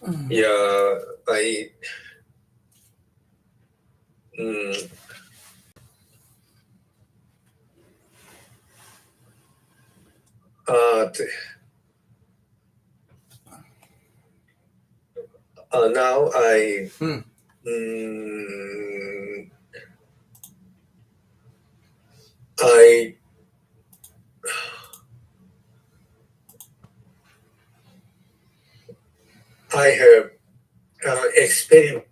Yeah, mm, t- now mm, I, I have experiment.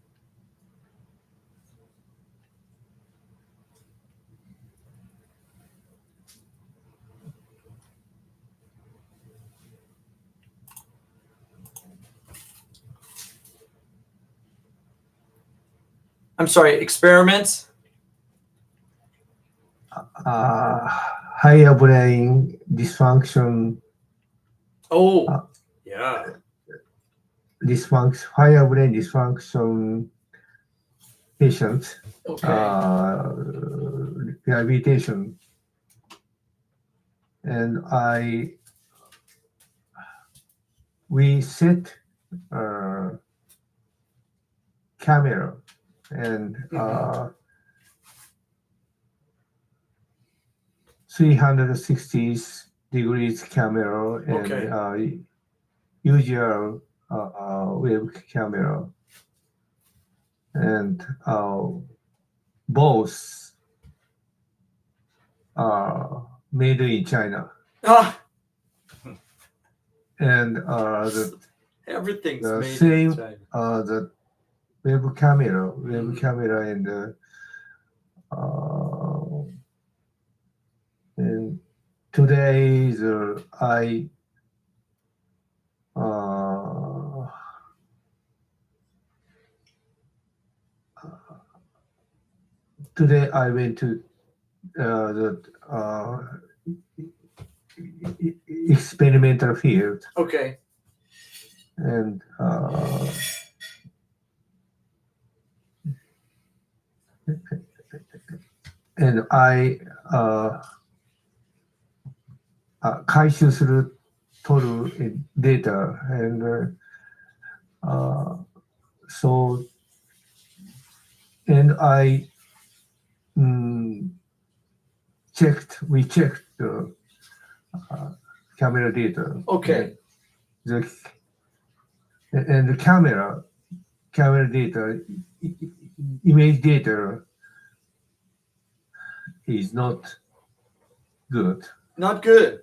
I'm sorry, experiments? Higher brain dysfunction, Oh, uh, yeah. higher brain dysfunction patients, Okay. rehabilitation, and we set uh, camera and Mhm. 360 degrees camera and Okay. usual web camera, and both are made in China. Ah, And everything's the made in same China. the web camera, Mhm. and uh, and today uh, today I went to the experimental field, Okay. and I 回収する取るデータ and so and I mm, we checked the camera data. Okay. The, and the camera data, image data is not good. Not good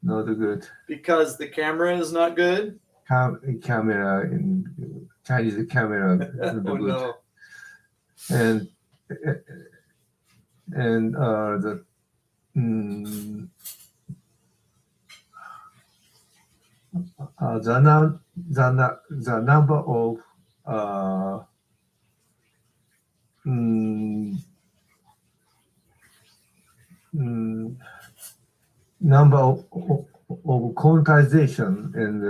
Not good. because the camera is not good. Camera in Chinese camera not Oh good. no. And the mm, the number of uh, mm, mm, number of quantization and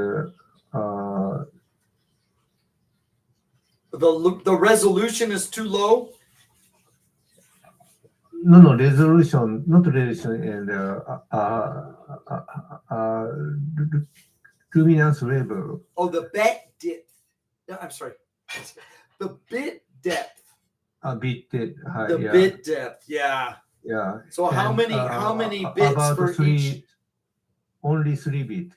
The resolution is too low. no resolution, not resolution, and luminance level. Oh, the bit depth. No, I'm sorry. The bit depth. A bit high, The yeah, bit depth. Yeah. yeah. So how And, many bits about for each? only 3 bit.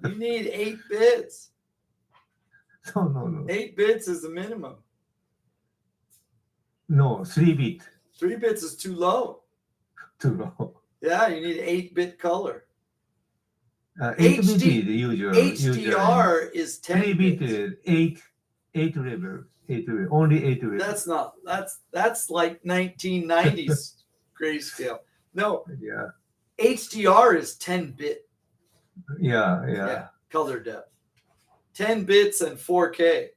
You need 8 bits. No. 8 bits is the minimum. No, 3 bit 3 bits is too low. too low. Yeah, you need 8-bit color. 8 bit is usual. HDR is 10 3 bit bits. is 8 level. 8 level. Only 8 level. That's like 1990s grayscale. No, Yeah. HDR is 10 bit. Yeah. Color depth. 10 bits and 4K.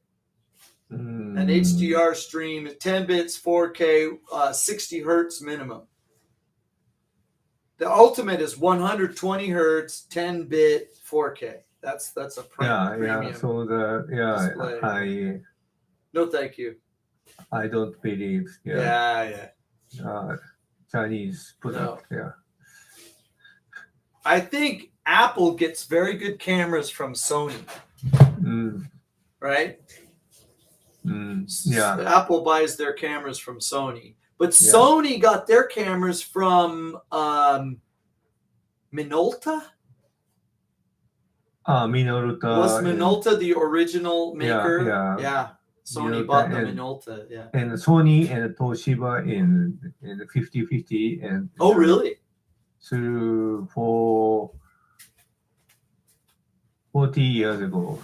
Mm. An HDR stream, 10 bits, 4K, 60 hertz minimum. The ultimate is 120 hertz, 10 bit, 4K. That's a premium. Yeah. So display. No, thank you. I don't believe. Yeah. Chinese product. No. Yeah. I think Apple gets very good cameras from Sony. right? Yeah. Apple buys their cameras from Sony, but Yeah. Sony got their cameras from Minolta. Minolta. Was Minolta the original maker? yeah. Sony Minolta bought the and- Minolta. Yeah. And Sony and Toshiba in 50-50 and Oh, really? through for 40 years ago.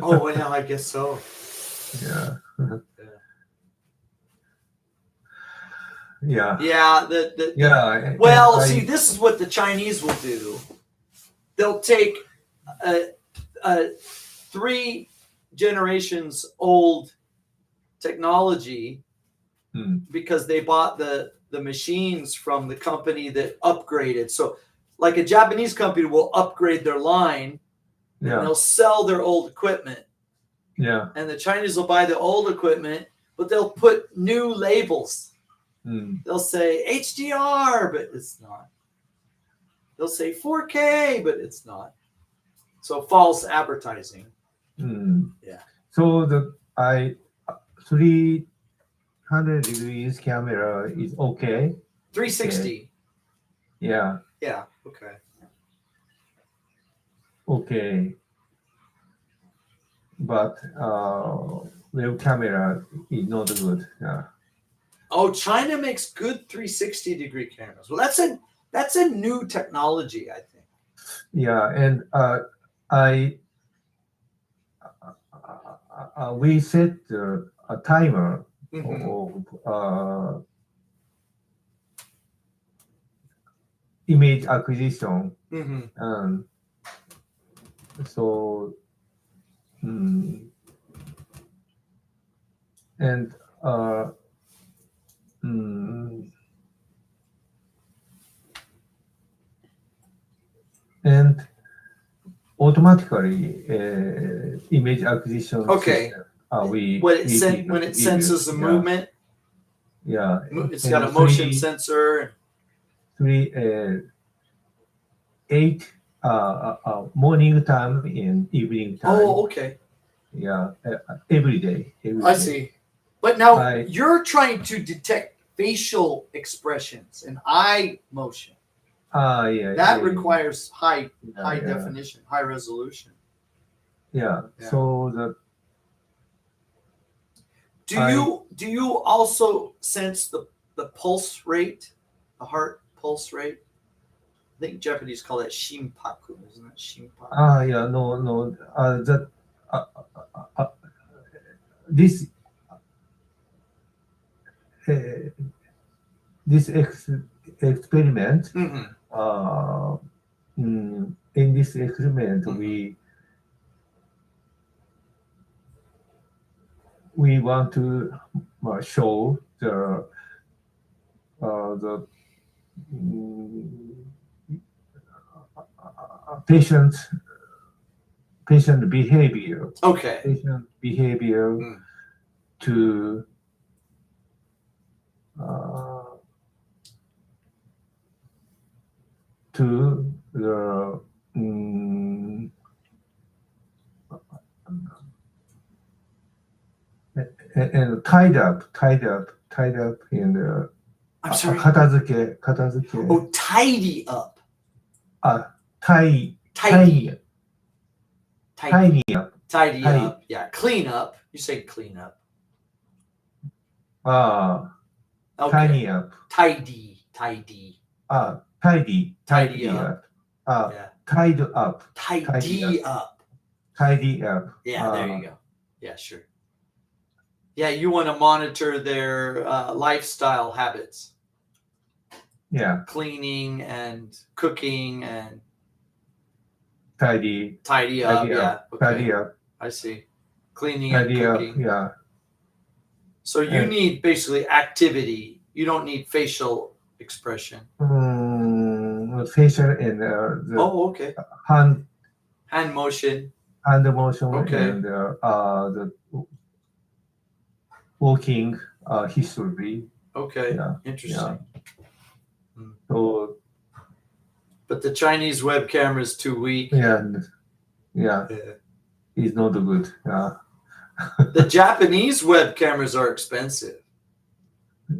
Oh, well, I guess so. Yeah. Yeah. Yeah. Well, I- see, this is what the Chinese will do. They'll take a 3 generations old technology because they bought the machines from the company that upgraded. So, like a Japanese company will upgrade their line and Yeah. they'll sell their old equipment. Yeah. And the Chinese will buy the old equipment, but they'll put new labels. They'll say HDR, but it's not. They'll say 4K, but it's not. So false advertising. Yeah. So the 300 degrees camera is okay. 360. Yeah. Yeah. Okay. Okay. But web camera is not good. Yeah. Oh, China makes good 360 degree cameras. Well, that's a new technology, I think. Yeah, and we set a timer of image acquisition, so and and automatically image acquisition Okay. system. When it senses the movement, Yeah, it's got a motion sensor. 8 morning time and evening time. Oh, okay. Yeah, every day. I see. But now I- you're trying to detect facial expressions and eye motion. Yeah. That yeah, requires high yeah. definition, high resolution. Yeah. Yeah. So the Do you also sense the pulse rate, the heart pulse rate? I think Japanese call that shimpaku, isn't that shimpaku? yeah, no, that this this experiment. In this experiment, we want to show the patient behavior. Okay. Patient behavior to the and tied up in the I'm sorry. 片付け Oh, tidy up. tidy Tidy up. Tidy. Yeah. Clean up. You say clean up. Okay. Tidy up. Tidy. Tidy Tidy up. Yeah. Tied up. Tidy up. Tidy up. Yeah, there you go. Yeah, sure. Yeah, you want to monitor their lifestyle habits. Yeah. Cleaning and cooking and Tidy up. Yeah. Okay. Tidy up. I see. Cleaning Tidy and up. cooking. Yeah. So you need basically activity. You don't need facial expression. Facial and the Okay. hand motion. motion Okay. and the walking history. Okay. Yeah. Interesting. So But the Chinese web camera is too weak. yeah. Yeah. is not good. The Japanese web cameras are expensive.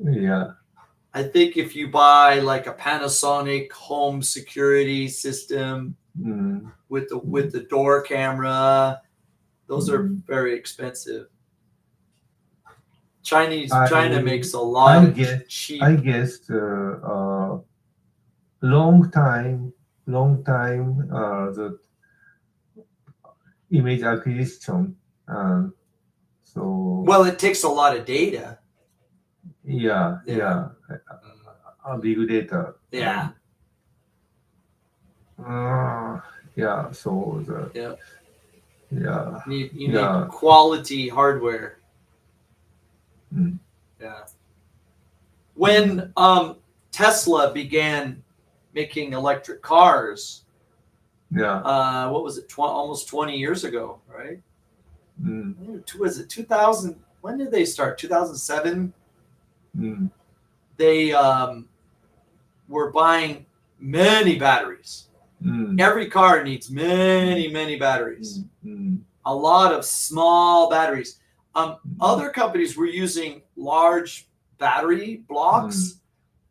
Yeah. I think if you buy like a Panasonic home security system Mm, with the door camera, those are Mm. very expensive. China I makes a lot of guess- cheap. I guess long time the image acquisition. So Well, it takes a lot of data. yeah, Yeah. big data. Yeah. Yeah. So the Yeah. yeah. You Yeah. need quality hardware. Mm. Yeah. When Tesla began making electric cars, Yeah. what was it? Almost 20 years ago, right? Mm. Was it 2000? When did they start? 2007. Mm. They were buying many batteries. Mm. Every car needs many batteries. Mm. A lot of small batteries. Other companies were using large battery blocks,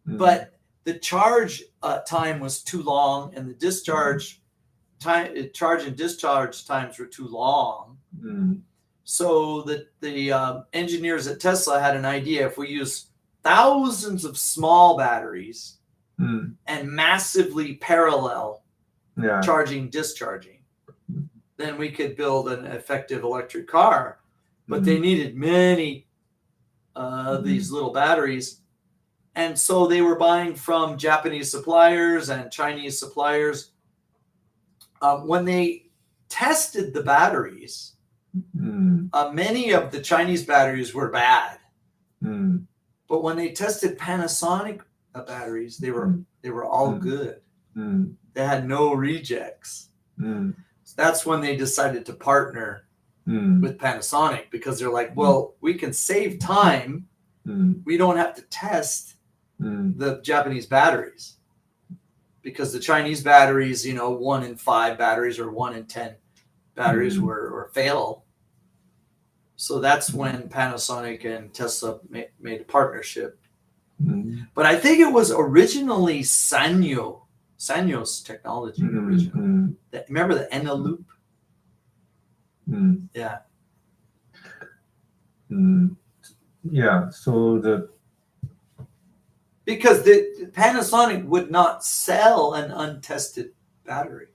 Mm. but the charge time was too long, and the discharge charge and discharge times were too long. Mm. So the engineers at Tesla had an idea: if we use thousands of small batteries Mm. and massively parallel Yeah. charging, discharging, then we could build an effective electric car. But they needed many these little batteries. And so they were buying from Japanese suppliers and Chinese suppliers. When they tested the batteries, Mm. many of the Chinese batteries were bad. Mm. But when they tested Panasonic batteries, they were all good. Mm. They had no rejects. Mm. So that's when they decided to partner Mm. with Panasonic, because they're like, well, we can save time. Mm. We don't have to test Mm. the Japanese batteries, because the Chinese batteries, 1 in 5 batteries or 1 in 10 batteries were fail. So that's when Panasonic and Tesla made a partnership. Mm. But I think it was originally Sanyo's technology originally. Mm. Remember the Eneloop? Mm. Yeah. Mm. Yeah. So Because the Panasonic would not sell an untested battery.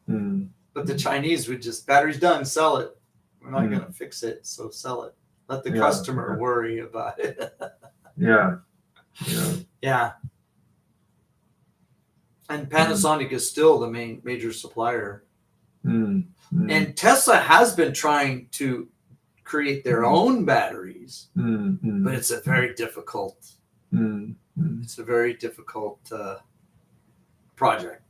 Mm. But the Chinese would just, battery's done, sell it. We're not Mm. going to fix it, so sell it. Let the Yeah, customer yeah. worry about it. Yeah. Yeah. Yeah. And Panasonic is still the major supplier. Mm. Mm. And Tesla has been trying to create their own batteries, Mm. Mm. but it's a very difficult Mm. Mm. it's a very difficult project.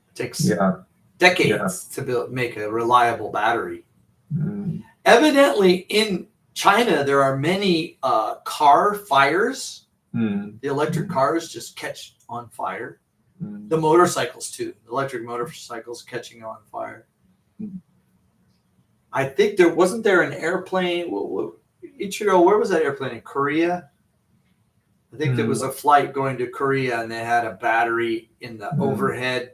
It takes Yeah. decades to make a reliable battery. Mm. Evidently, in China, there are many car fires. Mm. The electric cars just catch on fire. Mm. The motorcycles, too. Electric motorcycles catching on fire. Mm. I think wasn't there an airplane. Ichiro, where was that airplane? In Korea? I think there was a flight going to Korea, and they had a battery in the overhead.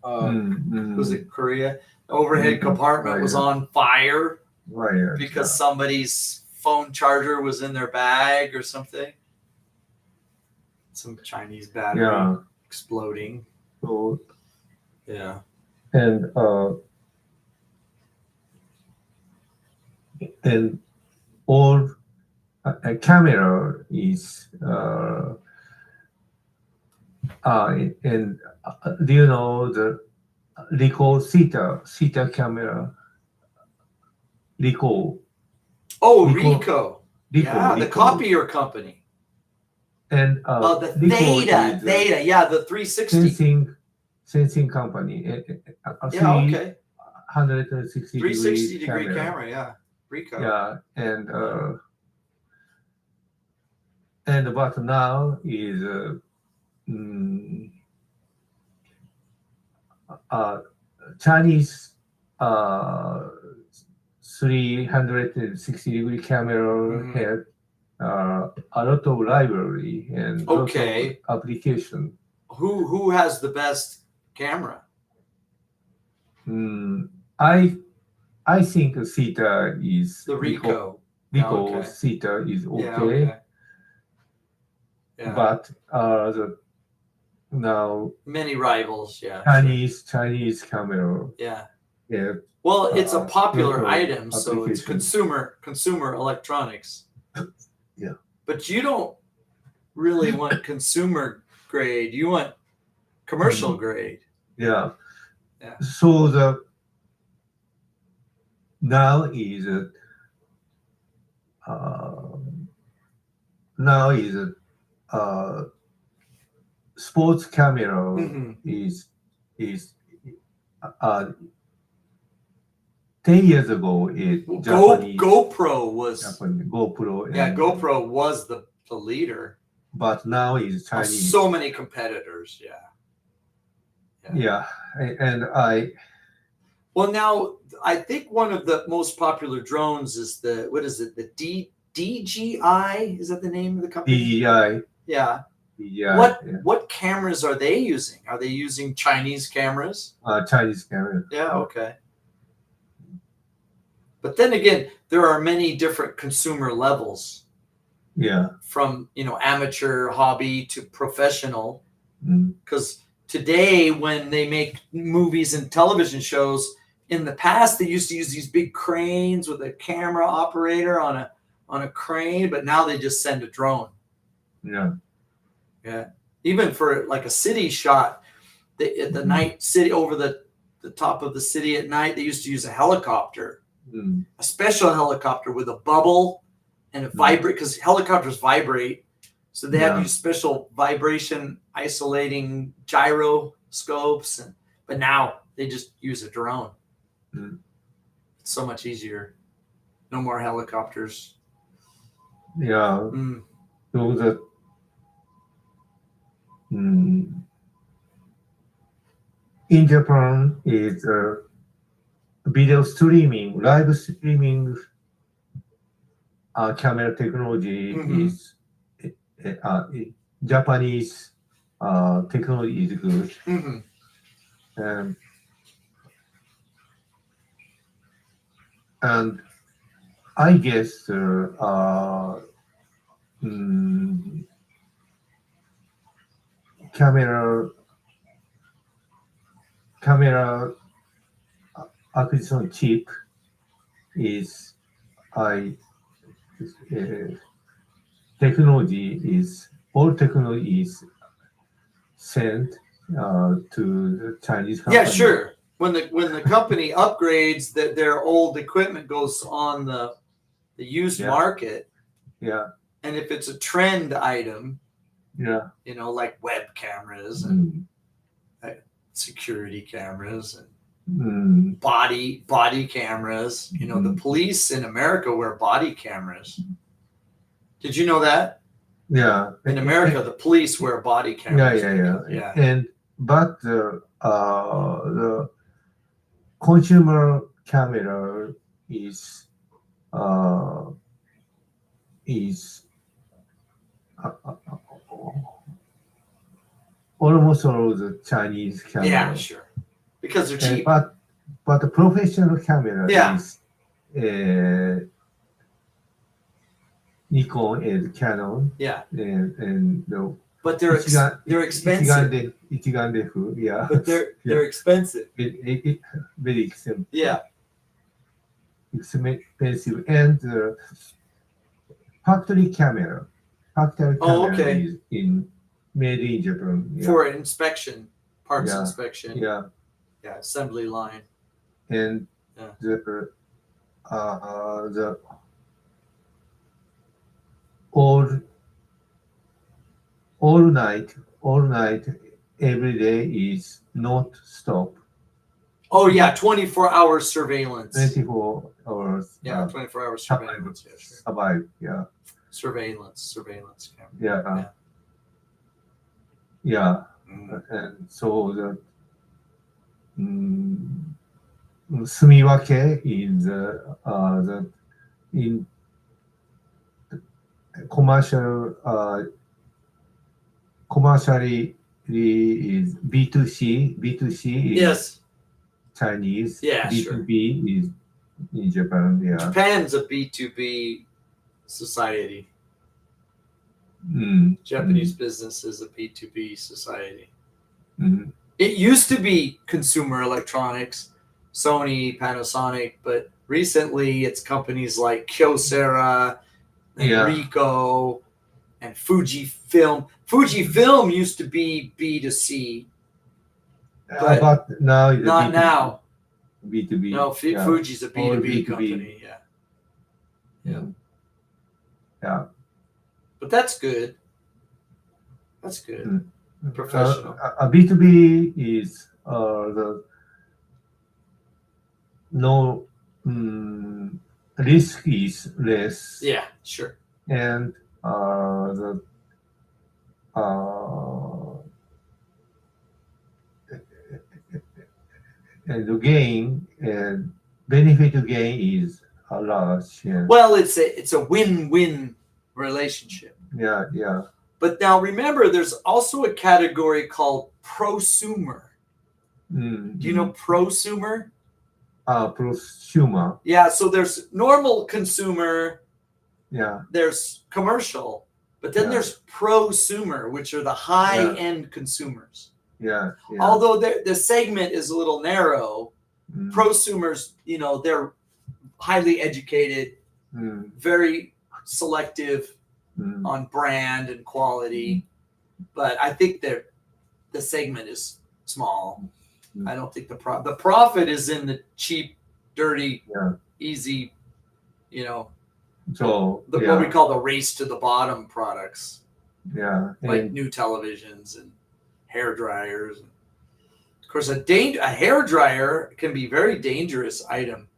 Was it Korea? The overhead compartment was on fire Right. because somebody's phone charger was in their bag or something. Some Chinese battery exploding. So Yeah. and all a camera is and do you know the Ricoh Theta camera? Ricoh. Oh, Ricoh. Ricoh. Yeah, the copier company. And The Ricoh is Theta. Yeah, the 360. sensing company. Yeah, okay. 360 360-degree camera. Yeah, Ricoh. Yeah, and but now is Chinese uh, 360-degree camera Mhm. had a lot of library and lot Okay. of application. Who has the best camera? Mm, I think Theta is The Ricoh. Ricoh Okay. Theta is okay, Yeah. Okay. Yeah. but now Many rivals. Yeah. Chinese camera. Yeah. Yeah, Well, it's a popular lot of item, so it's application. consumer electronics. Yeah. But you don't really want consumer grade. You want commercial grade. Yeah. Yeah. So the now is uh, now is sports camera Mhm. is 10 years ago it Japanese GoPro was GoPro and GoPro was the leader. but now is Oh, Chinese. so many competitors. Yeah. Yeah, and Well, now I think one of the most popular drones is the DJI? Is that the name of the company? DJI. Yeah. Yeah, What cameras are they using? Are they using Chinese cameras? Chinese camera. Yeah, okay. But then again, there are many different consumer levels, Yeah. from amateur, hobby to professional. Mm. Because today, when they make movies and television shows, in the past they used to use these big cranes with a camera operator on a crane, but now they just send a drone. Yeah. Yeah. Even for like a city shot, the night city over the top of the city at night, they used to use a helicopter, a special helicopter with a bubble and a vibrate, because helicopters vibrate. So they had to use special vibration isolating gyroscopes, but now they just use a drone. It's so much easier. No more helicopters. Yeah. So that in Japan is video streaming, live streaming camera technology is Japanese technology is good. And I guess camera acquisition chip is technology is sent to the Chinese company. Yeah, sure. When the company upgrades, that their old equipment goes on the used market. Yeah. And if it's a trend item, like web cameras and security cameras and body cameras, the police in America wear body cameras. Did you know that? Yeah. In America, the police wear body cameras. Yeah. And but the consumer camera is almost all the Chinese camera. Yeah, sure. Because they're cheap. But the professional camera is Nikon and Canon. Yeah. And but they're expensive. Ichigan, yeah. But they're expensive. Very expensive. Yeah. Expensive. And factory camera is made in Japan. Yeah. For inspection, parts inspection. Yeah. Yeah, assembly line. And the all night, every day is not stop. Oh yeah, 24-hour surveillance. 24 hours. Yeah, 24-hour surveillance. Yeah, sure. Survive. Yeah. Surveillance camera. Yeah. Yeah. And so sumiwake is the in commercial commercially is B2C. B2C is Yes. Chinese. Yeah, sure. B2B is in Japan. Yeah. Japan's a B2B society. Mm. Japanese business is a B2B society. Mm. It used to be consumer electronics, Sony, Panasonic, but recently it's companies like Kyocera and Yeah. Ricoh and Fujifilm. Fujifilm used to be B2C, But now it's not B2B. now. B2B. No, yeah. Fuji's a All B2B B2B. company. Yeah. Yeah. Yeah. But that's good. That's good. Mm. Professional. B2B is the no risk is less. Yeah, sure. And the gain and benefit gain is large. Yeah. Well, it's a win-win relationship. Yeah. Yeah. But now remember, there's also a category called prosumer. Mm. Do you know prosumer? Prosumer. Yeah, so there's normal consumer, Yeah. there's commercial, but then Yeah. there's prosumer, which are the high-end consumers. Yeah. Yeah. Although the segment is a little narrow, Mm. prosumers, they're highly educated, Mm. very selective Mm. on brand and quality, but I think the segment is small. Mm. I don't think the profit is in the cheap, dirty, Yeah. easy, So what we call the race to the bottom products, yeah. like And new televisions and hair dryers. Of course, a hair dryer can be a very dangerous item.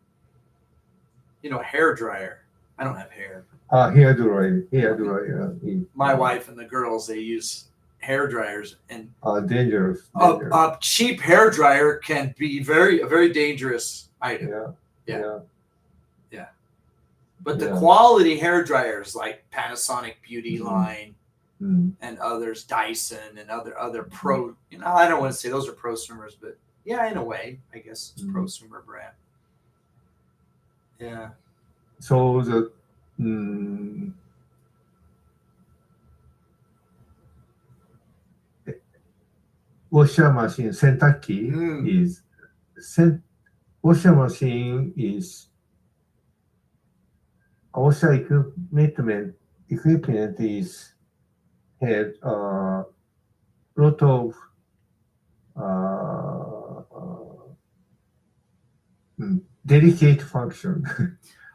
Hair dryer. I don't have hair. hair dryer. My wife and the girls, they use hair dryers, and Dangerous. a cheap hair dryer can be a very dangerous item. Yeah. Yeah. Yeah. But the Yeah. quality hair dryers like Panasonic Beauty Mhm. line Mm. and others, Dyson and other pro, I don't want to say those are prosumers, but yeah, in a way, I guess it's Mhm. prosumer brand. Yeah. So the washer machine, 洗濯機 is washer machine is washer equipment is had a lot of delicate function.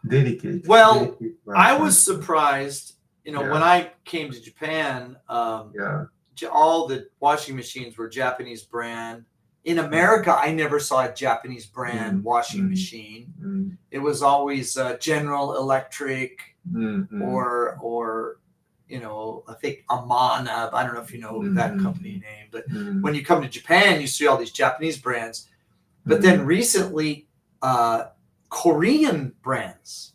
delicate. Well, delicate I function. was surprised, Yeah. when I came to Japan, Yeah. all the washing machines were Japanese brand. In America, I never saw a Japanese brand washing machine. Mm. It was always General Electric Mm. or I think Amana. I don't know if you know that company name, but Mm. when you come to Japan, you see all these Japanese brands. But then recently, Korean brands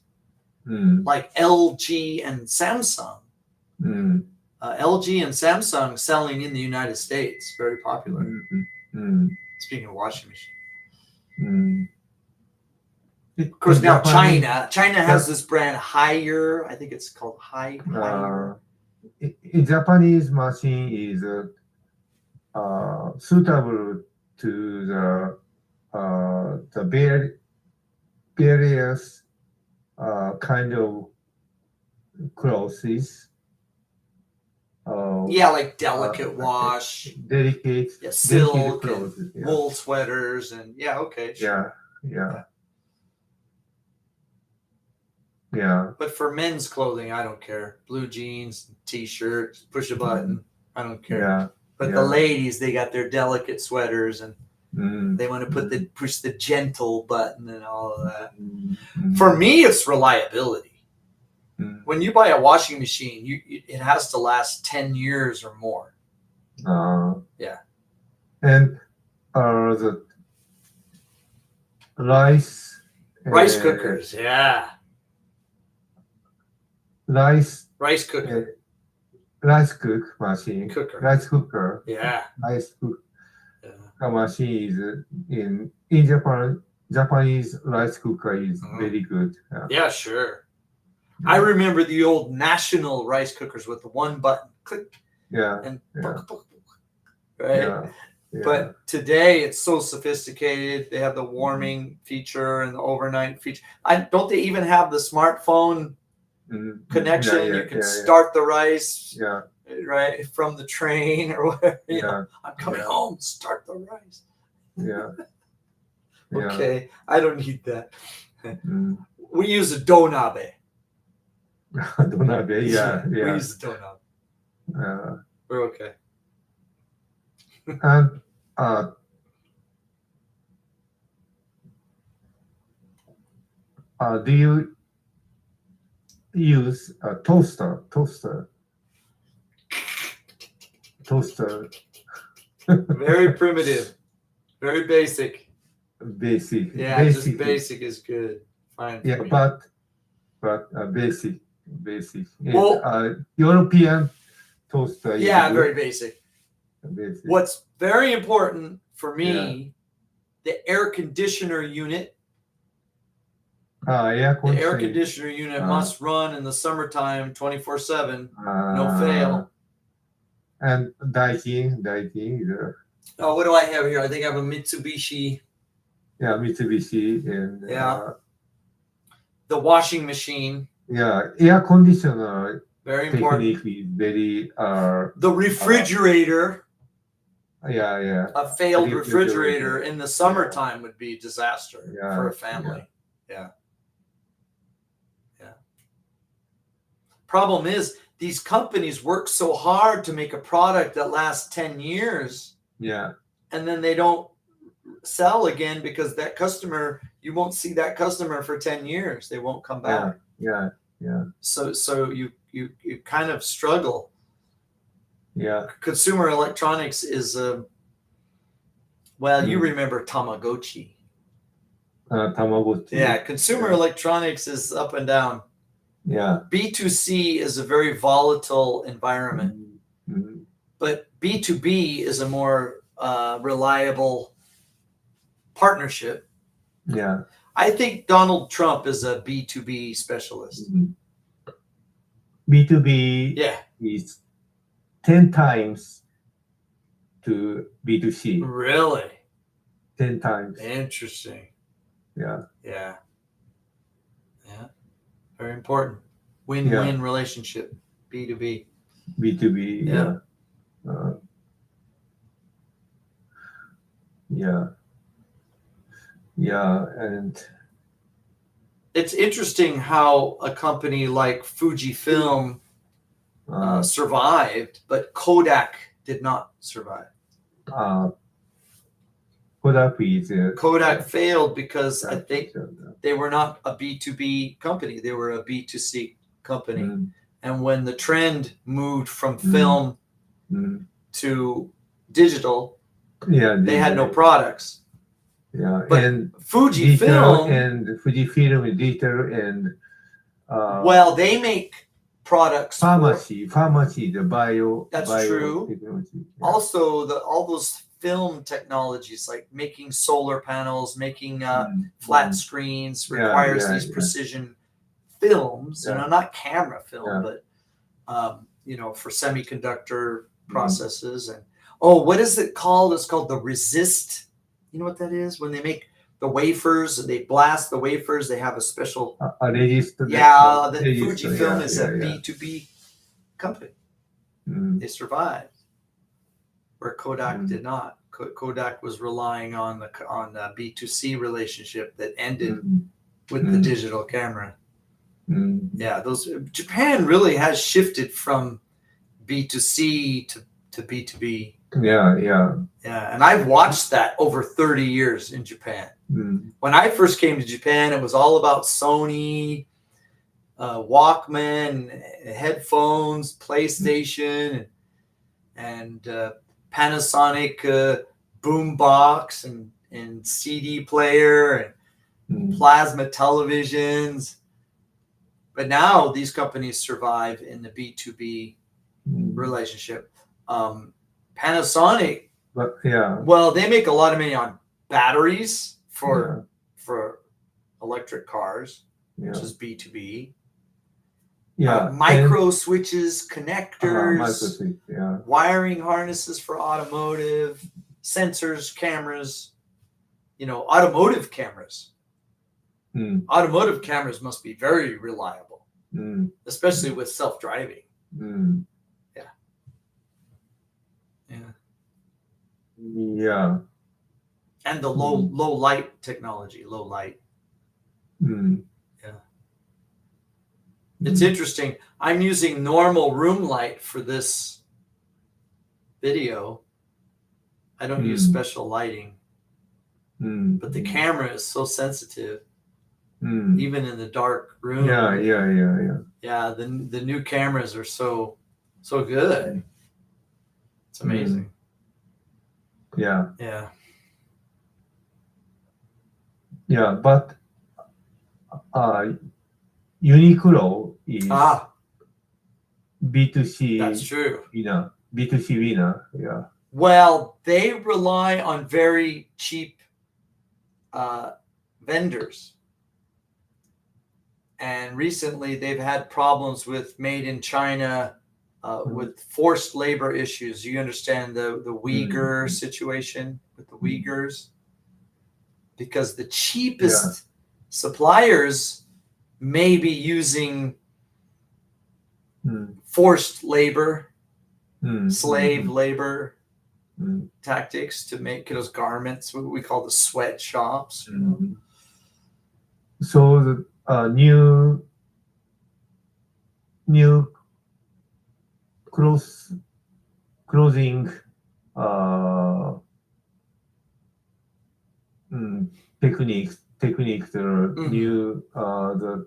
Mm. like LG and Samsung. Mm. LG and Samsung selling in the United States, very popular. Mm. Speaking of washing machine, Mm. of course now Japanese- China has this brand Haier. I think it's called Haier. in Japanese machine is suitable to the various kind of clothes. Yeah, like delicate wash, Delicate, silk, delicate and clothes. Yeah. wool sweaters, and okay, sure. Yeah. But for men's clothing, I don't care. Blue jeans, t-shirt, push a button. I don't care. Yeah. But Yeah. the ladies, they got their delicate sweaters, and Mm. they want to push the gentle button and all of that. Mm. For me, it's reliability. Mm. When you buy a washing machine, it has to last 10 years or more. Yeah. And rice Rice cookers. Yeah. rice Rice cooker. rice cook machine, Cooker. rice cooker, Yeah. rice cook Yeah. machine is in Japan. Japanese rice cooker is Mhm. very good. Yeah, sure. I remember the old national rice cookers with the one button, click Yeah, and yeah, right. yeah, yeah. But today it's so sophisticated. They have the warming feature and the overnight feature. Don't they even have the smartphone connection? Yeah, You can start the rice yeah, right from the train or whatever. You know, yeah, I'm coming yeah. home. Start the rice. yeah. Okay, I don't need that. Mm. We use a donabe. Donabe, yeah, We yeah. use a donabe. We're okay. And do you use a toaster? Very primitive. Very basic. Basic. Yeah, basic. just basic is good. Fine. Yeah, for me. but basic. Well- European toaster. Yeah, is very basic. basic. What's very important for me, the air conditioner unit. Air The air conditioning. conditioner unit must run in the summertime 24/7. No No fail. And Daikin is Oh, what do I have here? I think I have a Mitsubishi. Mitsubishi and Yeah. The washing machine. air conditioner Very important. technique is very The refrigerator. yeah. A failed Refrigerator. refrigerator in the summertime would be a disaster Yeah, for a family. Yeah. Problem is, these companies work so hard to make a product that lasts 10 years Yeah. and then they don't sell again because that customer, you won't see that customer for 10 years. They won't come back. Yeah. So you kind of struggle. Yeah. Consumer electronics is well, you remember Tamagotchi. Tamagotchi. Yeah, consumer electronics is up and down. Yeah. B2C is a very volatile environment, but B2B is a more reliable partnership. Yeah. I think Donald Trump is a B2B specialist. B2B Yeah. is 10 times to B2C. Really? 10 times. Interesting. Yeah. Yeah. Very important. Win-win relationship. B2B. B2B. Yeah. And It's interesting how a company like Fujifilm survived, but Kodak did not survive. Kodak failed because I think they were not a B2B company. They were a B2C company. And when the trend moved from film to digital, they had no products. Yeah, But and Fujifilm, digital and well, they make products. Pharmacy, the bio. That's true. Technology. Yeah. Also, all those film technologies like making solar panels, making flat screens requires these precision films. You know, not camera film, but for semiconductor processes. And what is it called? It's called the resist. You know what that is? When they make the wafers, they blast the wafers. They have a special. Register. The Fujifilm is a B2B company. They survived, where Kodak did not. Kodak was relying on the B2C relationship that ended with the digital camera. Yeah, Japan really has shifted from B2C to B2B. Yeah. And I've watched that over 30 years in Japan. When I first came to Japan, it was all about Sony, Walkman, headphones, PlayStation, and Panasonic boombox and CD player. And plasma televisions. But now these companies survive in the B2B relationship. Panasonic, But yeah, well, they make a lot of money on batteries for electric cars, yeah, which is B2B. yeah. Micro switches, And, connectors, microswitch, yeah. wiring harnesses for automotive, sensors, cameras, automotive cameras. Automotive cameras must be very reliable, especially with self-driving. Yeah. And the low light technology, low light. It's interesting. I'm using normal room light for this video. I don't use special lighting, but the camera is so sensitive, even in the dark room. Yeah. The new cameras are so good. It's amazing. Yeah. Yeah. But Uniqlo is B2C. That's true. B2C winner. Yeah. Well, they rely on very cheap vendors. And recently they've had problems with made in China with forced labor issues. You understand the Uyghur situation with the Uyghurs? Because the cheapest suppliers may be using forced labor, slave labor tactics to make those garments, what we call the sweatshops. So the new clothing techniques, the new the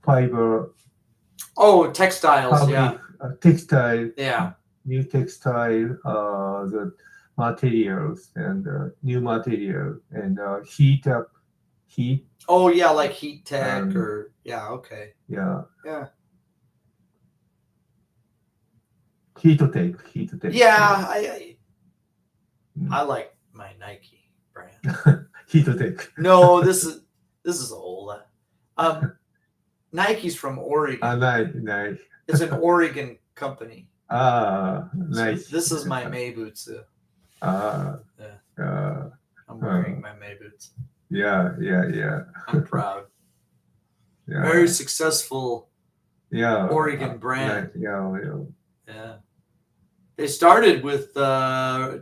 fiber. Oh, textiles, fabric, textile. Yeah. New textile, the materials and new material and heat. Oh yeah, like heat tech or okay. Yeah. Heat tech. Yeah, I like my Nike brand. Heat tech. No, this is old. Nike's from Oregon. Nice. It's an Oregon company. Nice. So this is my May boots. I'm wearing my May boots. Yeah. I'm proud. Yeah. Very successful. Oregon brand. Yeah. They started with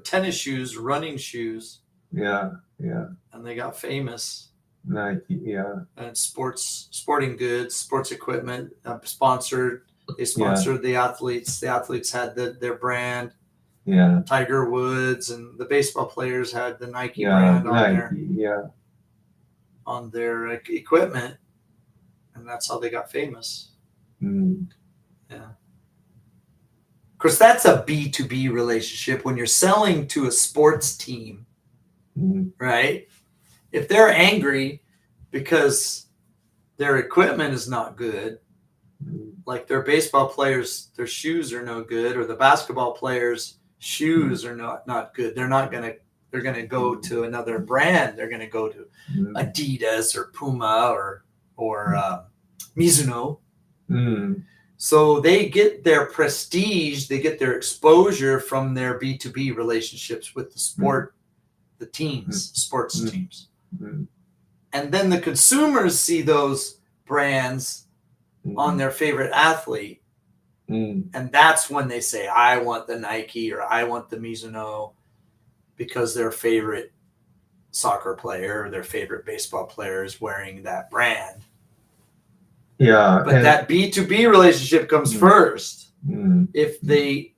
tennis shoes, running shoes. Yeah. And they got famous. Nike. Yeah. And sporting goods, sports equipment sponsored. They sponsored the athletes. The athletes had their brand. Yeah. Tiger Woods and the baseball players had the Nike brand on their equipment, and that's how they got famous. Of course, that's a B2B relationship when you're selling to a sports team, right? If they're angry because their equipment is not good, like their baseball players, their shoes are no good, or the basketball players' shoes are not good, they're going to go to another brand. They're going to go to Adidas or Puma or Mizuno. So they get their prestige, they get their exposure from their B2B relationships with the teams, sports teams. And then the consumers see those brands on their favorite athlete. And that's when they say, I want the Nike or I want the Mizuno, because their favorite soccer player or their favorite baseball player is wearing that brand. Yeah. But that B2B relationship comes first. If they,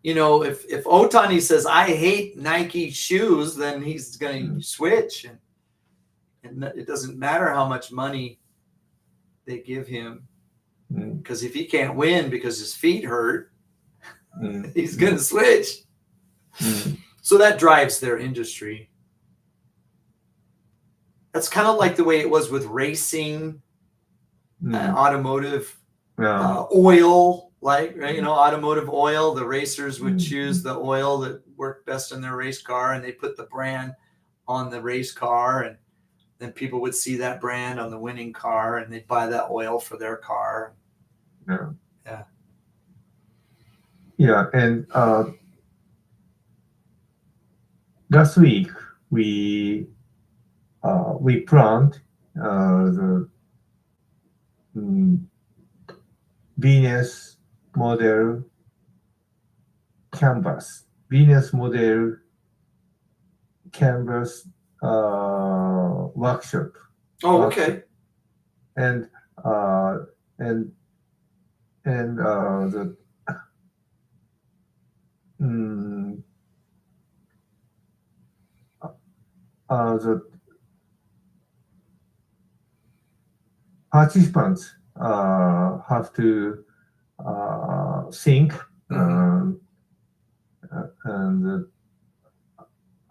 if Otani says, I hate Nike shoes, then he's going to switch. And it doesn't matter how much money they give him. Because if he can't win because his feet hurt, he's going to switch. So that drives their industry. That's kind of like the way it was with racing, automotive, oil, like, right, you know, automotive oil. The racers would choose the oil that worked best in their race car, and they put the brand on the race car, and then people would see that brand on the winning car, and they'd buy that oil for their car. Yeah, and last week we planned the Venus model canvas workshop, Oh, okay. and the the participants have to think and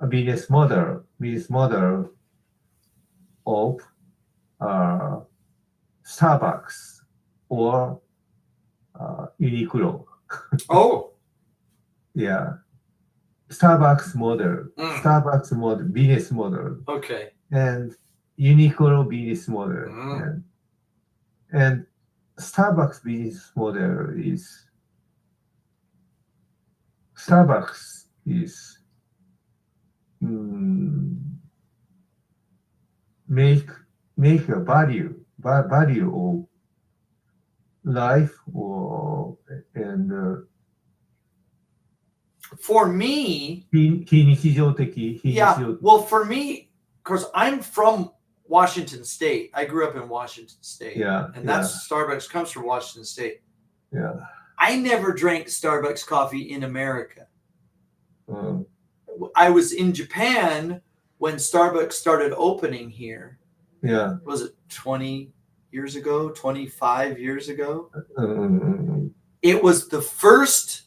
a business model of Starbucks or Uniqlo. Oh, Yeah, Starbucks model, business model, okay. and Uniqlo business model, and Starbucks business model is make a value of life and For me, 非日常的 yeah. Well, for me, of course, I'm from Washington State. I grew up in Washington State. Yeah, and that's Starbucks comes from Washington State. Yeah. I never drank Starbucks coffee in America. I was in Japan when Starbucks started opening here. Yeah. Was it 20 years ago, 25 years ago? It was the first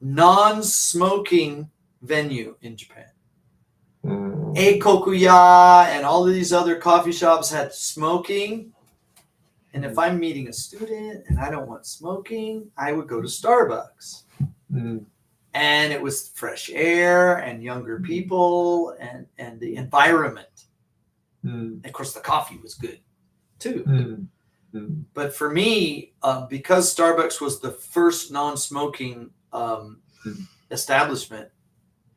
non-smoking venue in Japan. Eikokuya and all of these other coffee shops had smoking. And if I'm meeting a student and I don't want smoking, I would go to Starbucks. And it was fresh air and younger people and the environment. And of course, the coffee was good too. But for me, because Starbucks was the first non-smoking establishment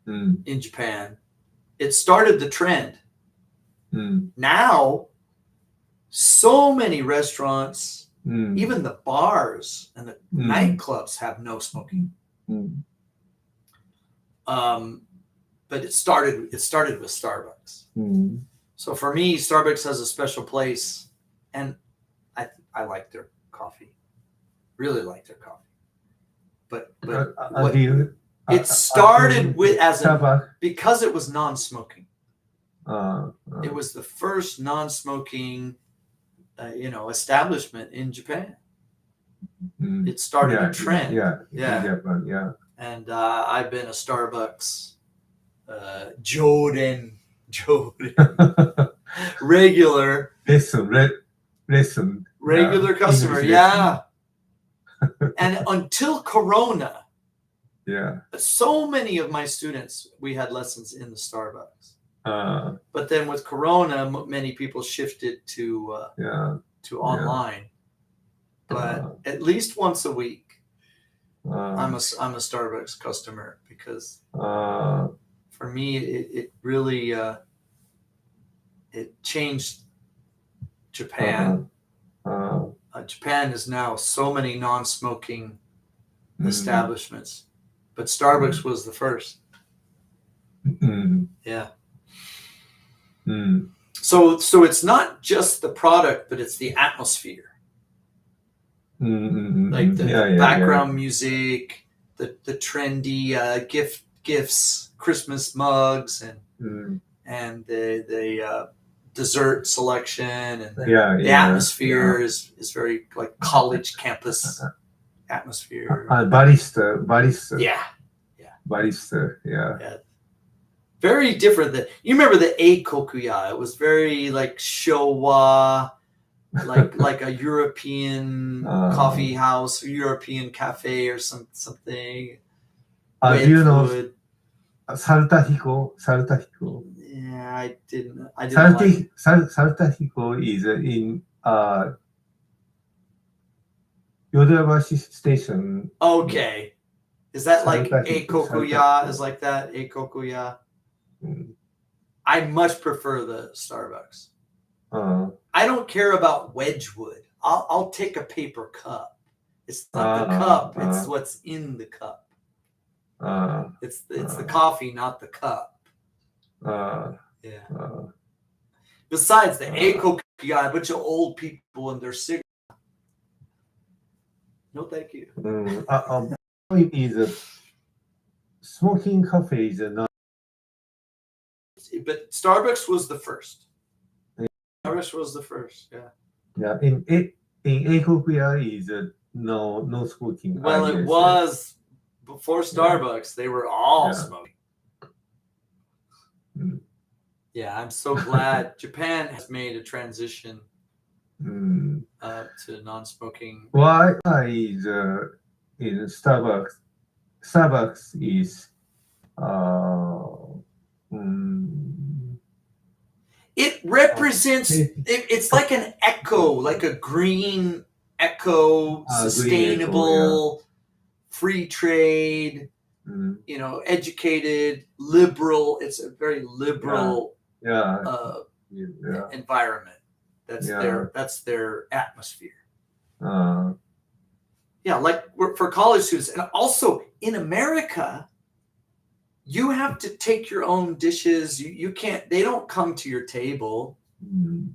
in Japan, it started the trend. Now, so many restaurants, even the bars and the nightclubs have no smoking. But it started with Starbucks. So for me, Starbucks has a special place, and I like their coffee. Really like their coffee. But it started with because it was non-smoking. It was the first non-smoking, establishment in Japan. It started a trend. Yeah. And I've been a Starbucks Jordan regular customer. Yeah. And until Corona, so many of my students, we had lessons in the Starbucks. But then with Corona, many people shifted to online. But at least once a week, I'm a Starbucks customer because for me it really it changed Japan. Japan is now so many non-smoking establishments, but Starbucks was the first. Yeah. So it's not just the product, but it's the atmosphere. Like the background music, the trendy gifts, Christmas mugs, and the dessert selection, and the atmosphere is very like college campus atmosphere. Barista. Yeah. Barista. Yeah. Very different than you remember the Eikokuya. It was very like Showa, like a European coffee house, or European cafe, or something. Do you know Wedgwood. Saltahiko? Saltahiko. Yeah, I didn't like. Saltahiko is in Yodobashi Station. Okay, is that like Saltahiko. Eikokuya? Is like that Eikokuya? I much prefer the Starbucks. I don't care about Wedgwood. I'll take a paper cup. It's not the cup. It's what's in the cup. It's the coffee, not the cup. Yeah. Besides the Eikokuya, a bunch of old people and their cigarettes. No, thank you. Is a smoking cafe is not. But Starbucks was the first. Starbucks was the first. Yeah. Yeah. In Eikokuya is no smoking. Well, it was before Starbucks. They were all smoking. Yeah, I'm so glad Japan has made a transition to non-smoking. Why is in Starbucks? Starbucks is it represents. It's like an echo, like a green echo, sustainable, free trade. You know, educated, liberal. It's a very liberal environment. That's their atmosphere. Yeah, like for college students, and also in America, you have to take your own dishes. You can't. They don't come to your table.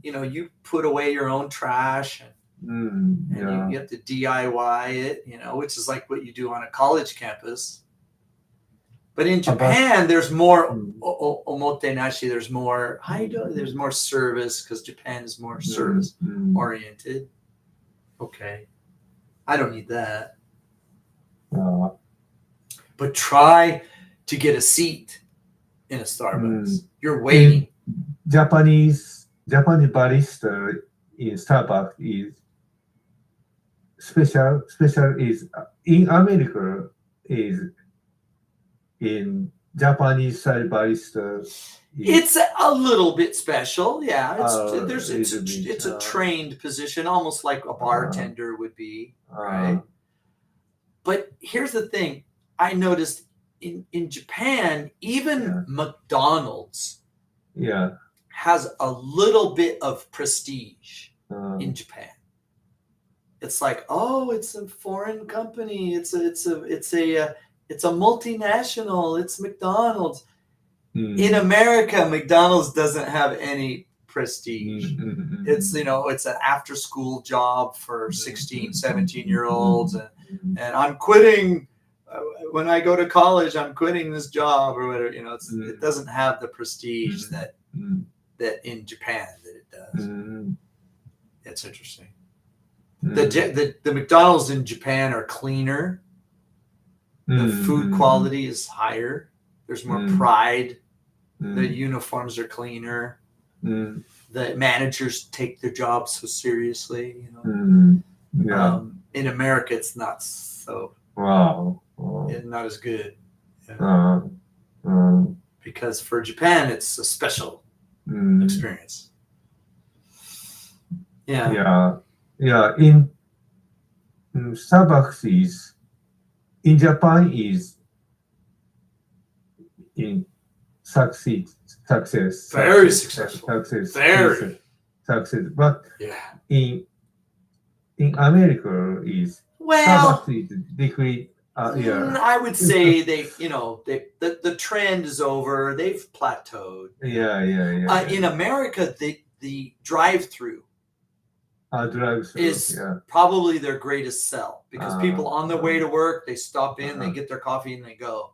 You know, you put away your own trash, and you have to DIY it. You know, which is like what you do on a college campus. But in Japan, there's more omotenashi. There's more there's more service because Japan is more service oriented. Okay, I don't need that. But try to get a seat in a Starbucks. You're waiting. Japanese barista in Starbucks is special. Special is in America is. In Japanese style barista, it's a little bit special, yeah. It's a trained position, almost like a bartender would be, right? But here's the thing: I noticed in Japan, even McDonald's, has a little bit of prestige in Japan. It's like, oh, it's a foreign company. It's a multinational. It's McDonald's. In America, McDonald's doesn't have any prestige. It's it's an after-school job for 16, 17-year-olds, and I'm quitting when I go to college. I'm quitting this job or whatever. It doesn't have the prestige that in Japan that it does. It's interesting. The McDonald's in Japan are cleaner. The food quality is higher. There's more pride. The uniforms are cleaner. The managers take their jobs so seriously. In America, it's not so. It's not as good. Because for Japan, it's a special experience. In Starbucks is. In Japan is in success. Very successful. Success. But in America is Starbucks is decreased. I would say the trend is over. They've plateaued. In America, the drive-through is probably their greatest sell because people on their way to work, they stop in, they get their coffee, and they go.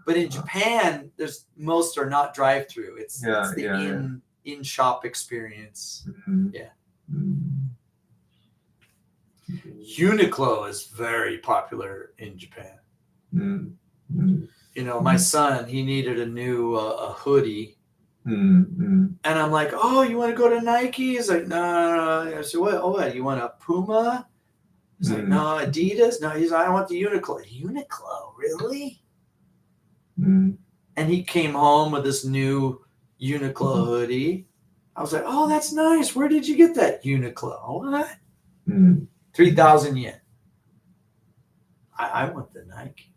But in Japan, most are not drive-through. It's the in-shop experience. Uniqlo is very popular in Japan. You know, my son, he needed a new a hoodie. Mm. And I'm like, oh, you want to go to Nike? He's like, no. I said, what? Oh, what? You want a Puma? He's like, no, Adidas. No, he's like, I want the Uniqlo. Uniqlo, really? Mm. And he came home with this new Uniqlo hoodie. I was like, oh, that's nice. Where did you get that? Uniqlo. What? Mm. 3,000 yen. I want the Nike.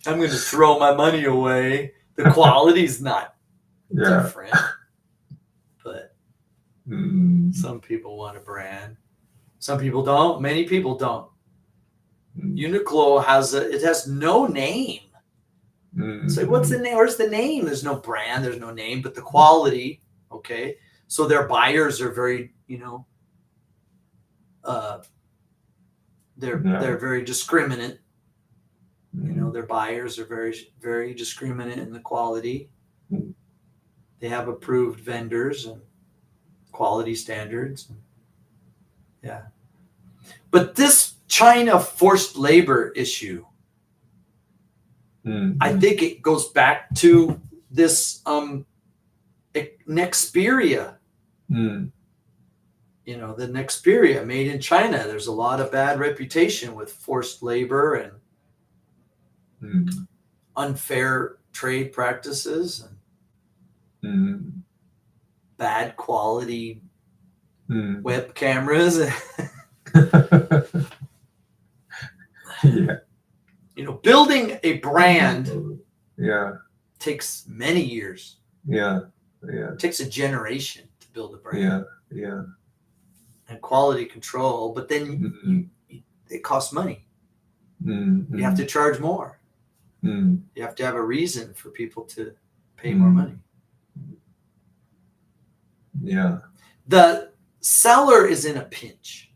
I'm going to throw my money away. The quality's not Yeah. different. But Mm. some people want a brand. Some people don't. Many people don't. Uniqlo has no name. It's like, what's the name? Where's the name? There's no brand. There's no name, but the quality. Okay. So their buyers are very, they're very discriminate. Their buyers are very, very discriminate in the quality. They have approved vendors and quality standards. Yeah. But this China forced labor issue, I think it goes back to this Nexperia. The Nexperia made in China. There's a lot of bad reputation with forced labor and unfair trade practices and bad quality web cameras. Yeah. Building a brand Yeah. takes many years. Yeah. It takes a generation to build a brand. Yeah. And quality control, but then it costs money. You have to charge more. You have to have a reason for people to pay more money. Yeah. The seller is in a pinch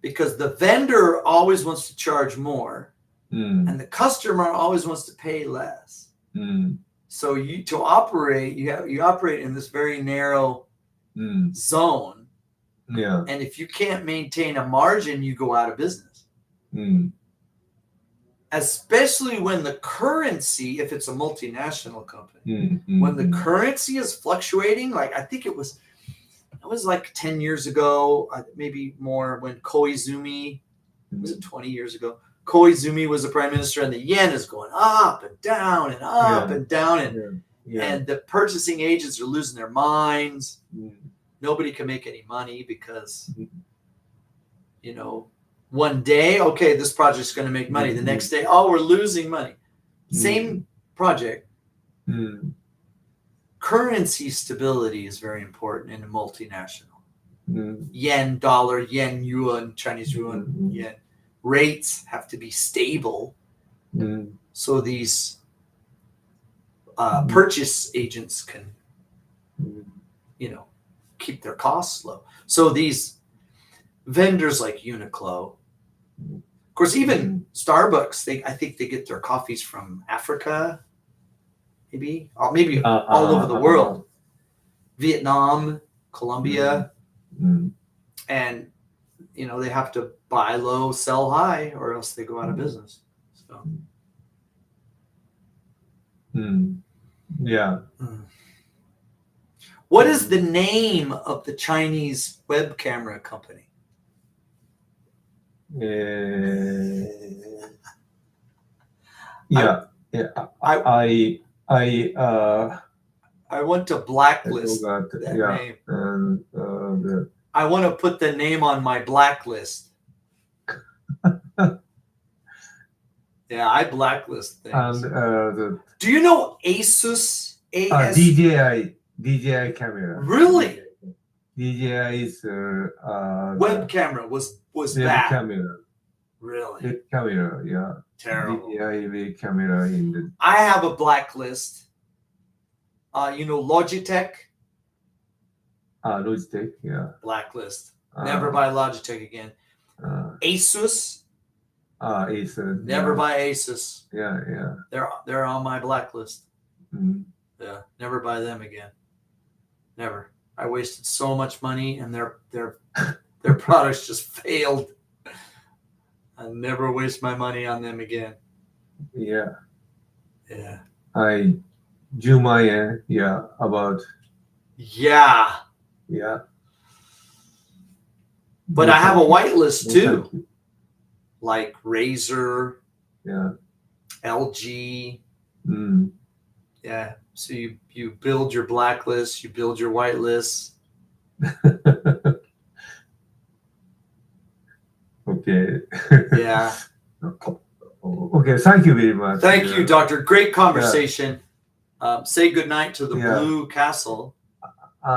because the vendor always wants to charge more and the customer always wants to pay less. So to operate, you operate in this very narrow zone. Yeah. And if you can't maintain a margin, you go out of business. Especially when the currency, if it's a multinational company, when the currency is fluctuating, like I think it was like 10 years ago, maybe more, when Koizumi, was it 20 years ago? Koizumi was the prime minister and the yen is going up and down and up and down. And the purchasing agents are losing their minds. Nobody can make any money because, one day, okay, this project's going to make money. The next day, oh, we're losing money. Same project. Currency stability is very important in a multinational. Yen, dollar, yen, yuan, Chinese yuan, yen. Rates have to be stable. So these purchase agents can, keep their costs low. So these vendors like Uniqlo, of course, even Starbucks, I think they get their coffees from Africa, maybe all over the world, Vietnam, Colombia, and they have to buy low, sell high, or else they go out of business. So, Yeah. What is the name of the Chinese web camera company? Yeah. I want to blacklist that name. And I want to put the name on my blacklist. Yeah, I blacklist things. And do you know Asus? DJI camera. Really? DJI is web camera was web bad. camera. Really? Web camera, yeah. Terrible. DJI web camera in the. I have a blacklist. Logitech. Logitech, yeah. Blacklist. Never buy Logitech again. Asus. Asus. Never buy Asus. Yeah. They're on my blacklist. Yeah, never buy them again. Never. I wasted so much money, and their products just failed I'll never waste my money on them again. Yeah. Yeah. 10万円 Yeah, about. Yeah. Yeah. But I have a white list No, too, thank you. like Razer, Yeah. LG. Mm. Yeah. So you build your blacklist, you build your white list. Okay. Yeah. Okay, thank you very much. Thank you, Yeah. Doctor. Great conversation. Say goodnight to the Yeah. Blue Castle.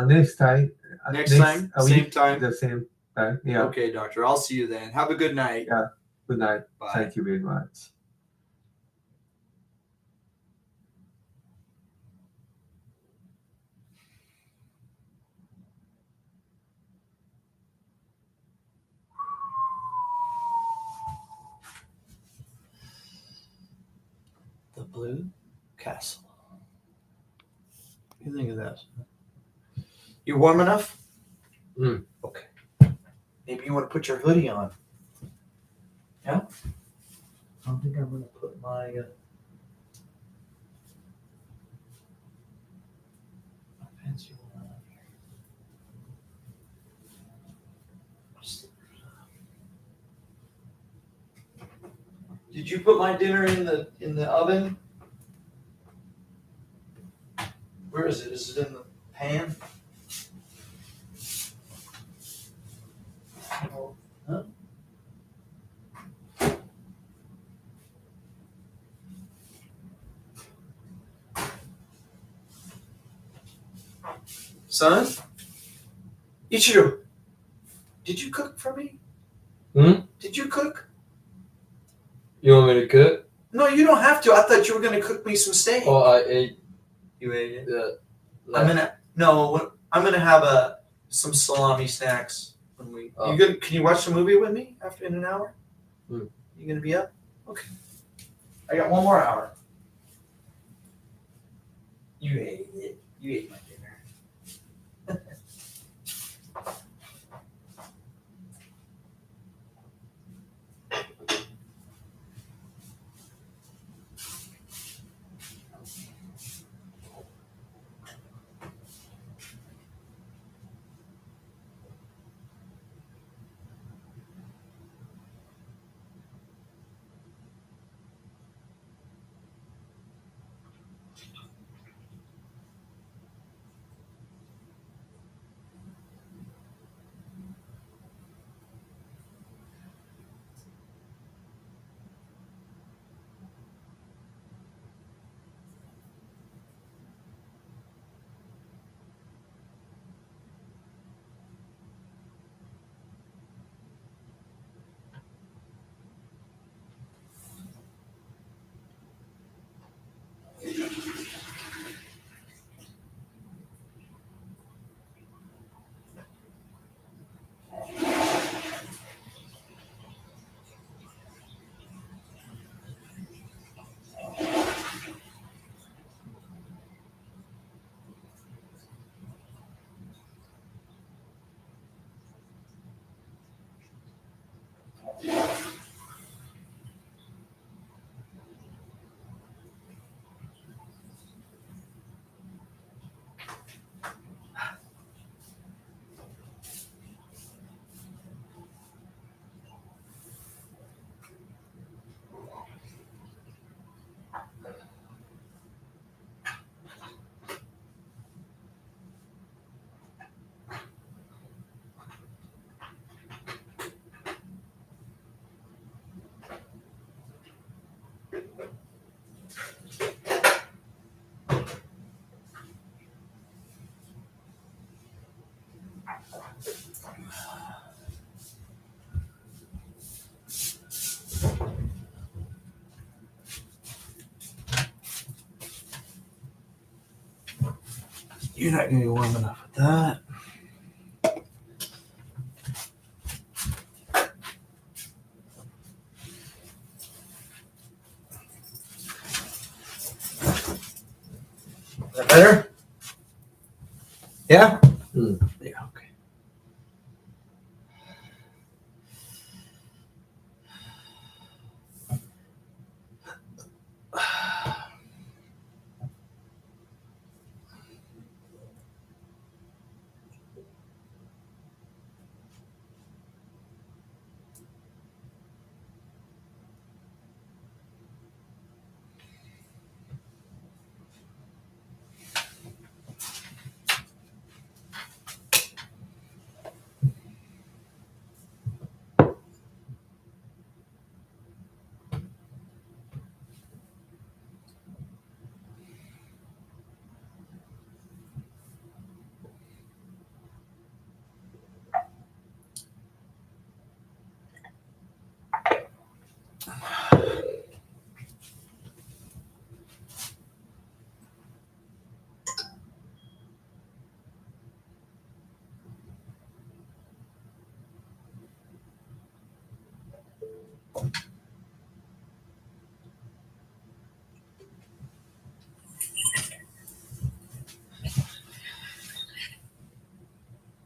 Next time. Next time, same week, time. The same time. Yeah. Okay, Doctor. I'll see you then. Have a good night. Yeah. Good night. Bye. Thank you very much. The Blue Castle. What do you think of that? You warm enough? Okay. Maybe you want to put your hoodie on. Yeah? I don't think I'm going to put my fancy one on here. Did you put my dinner in the oven? Where is it? Is it in the pan? Oh, huh? Son? Ichiro, did you cook for me? Did you cook? You want me to cook? No, you don't have to. I thought you were going to cook me some steak. Oh, I ate You ate it? the. I'm gonna have some salami snacks when we. Oh. You good? Can you watch the movie with me in an hour? Hmm. You gonna be up? Okay. I got one more hour. You ate it. You ate my dinner. You're not gonna be warm enough with that. Is that better? Yeah? Yeah, okay.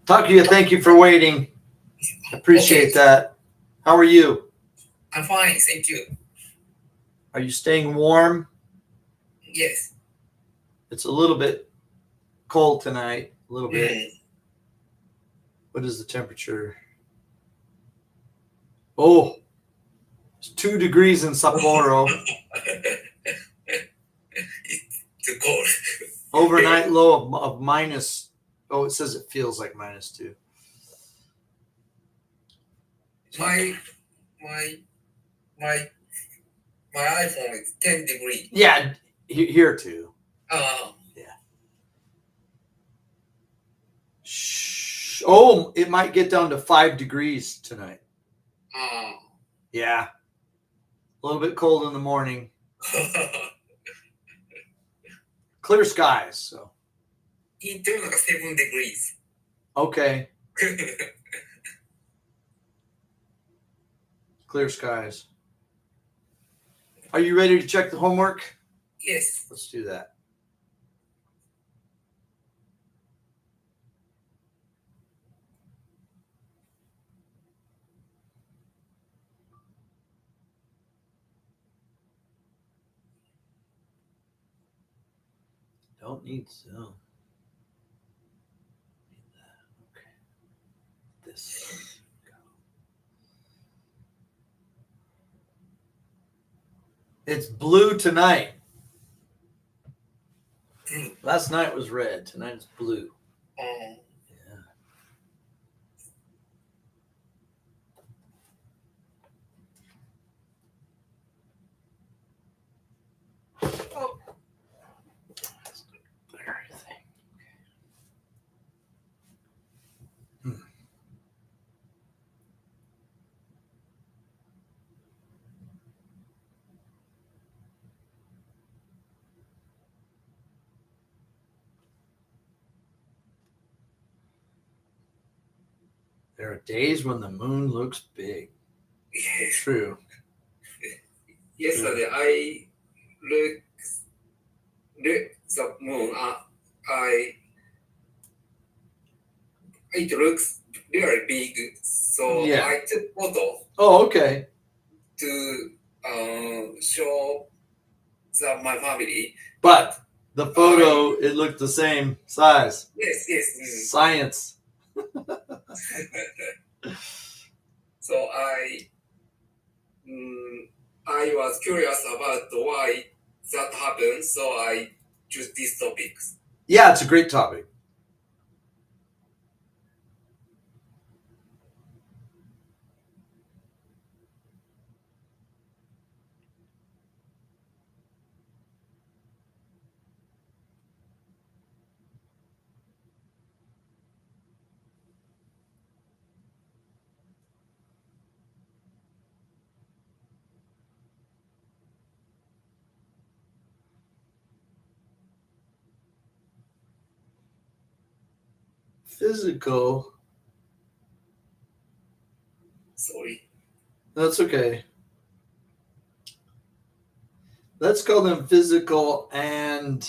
Takuya, thank you for waiting. Appreciate that. How are you? I'm fine, thank you. Are you staying warm? Yes. It's a little bit cold tonight. A little bit. Mm. What is the temperature? Oh, it's 2 degrees in Sapporo. It's too cold. Overnight low of minus. Oh, it says it feels like -2. My iPhone is 10 degrees. Yeah, here too. Yeah. Shh. Oh, it might get down to 5 degrees tonight. Yeah. A little bit cold in the morning. Clear skies. So in Toyota 7 degrees. okay. Clear skies. Are you ready to check the homework? Yes. Let's do that. Don't need Zoom. Need that. Okay. This. Go. It's blue tonight. Last night was red. Tonight it's blue. Yeah. Oh. Everything. There are days when the moon looks big. Yes. True. Yesterday I looked the moon. It looks very big, so Yeah. I took photo Oh, okay. to show my family. But the photo, it looked the same size. Yes, yes. Science. So I was curious about why that happened, so I choose these topics. Yeah, it's a great topic. Physical. Sorry. That's okay. Let's call them physical and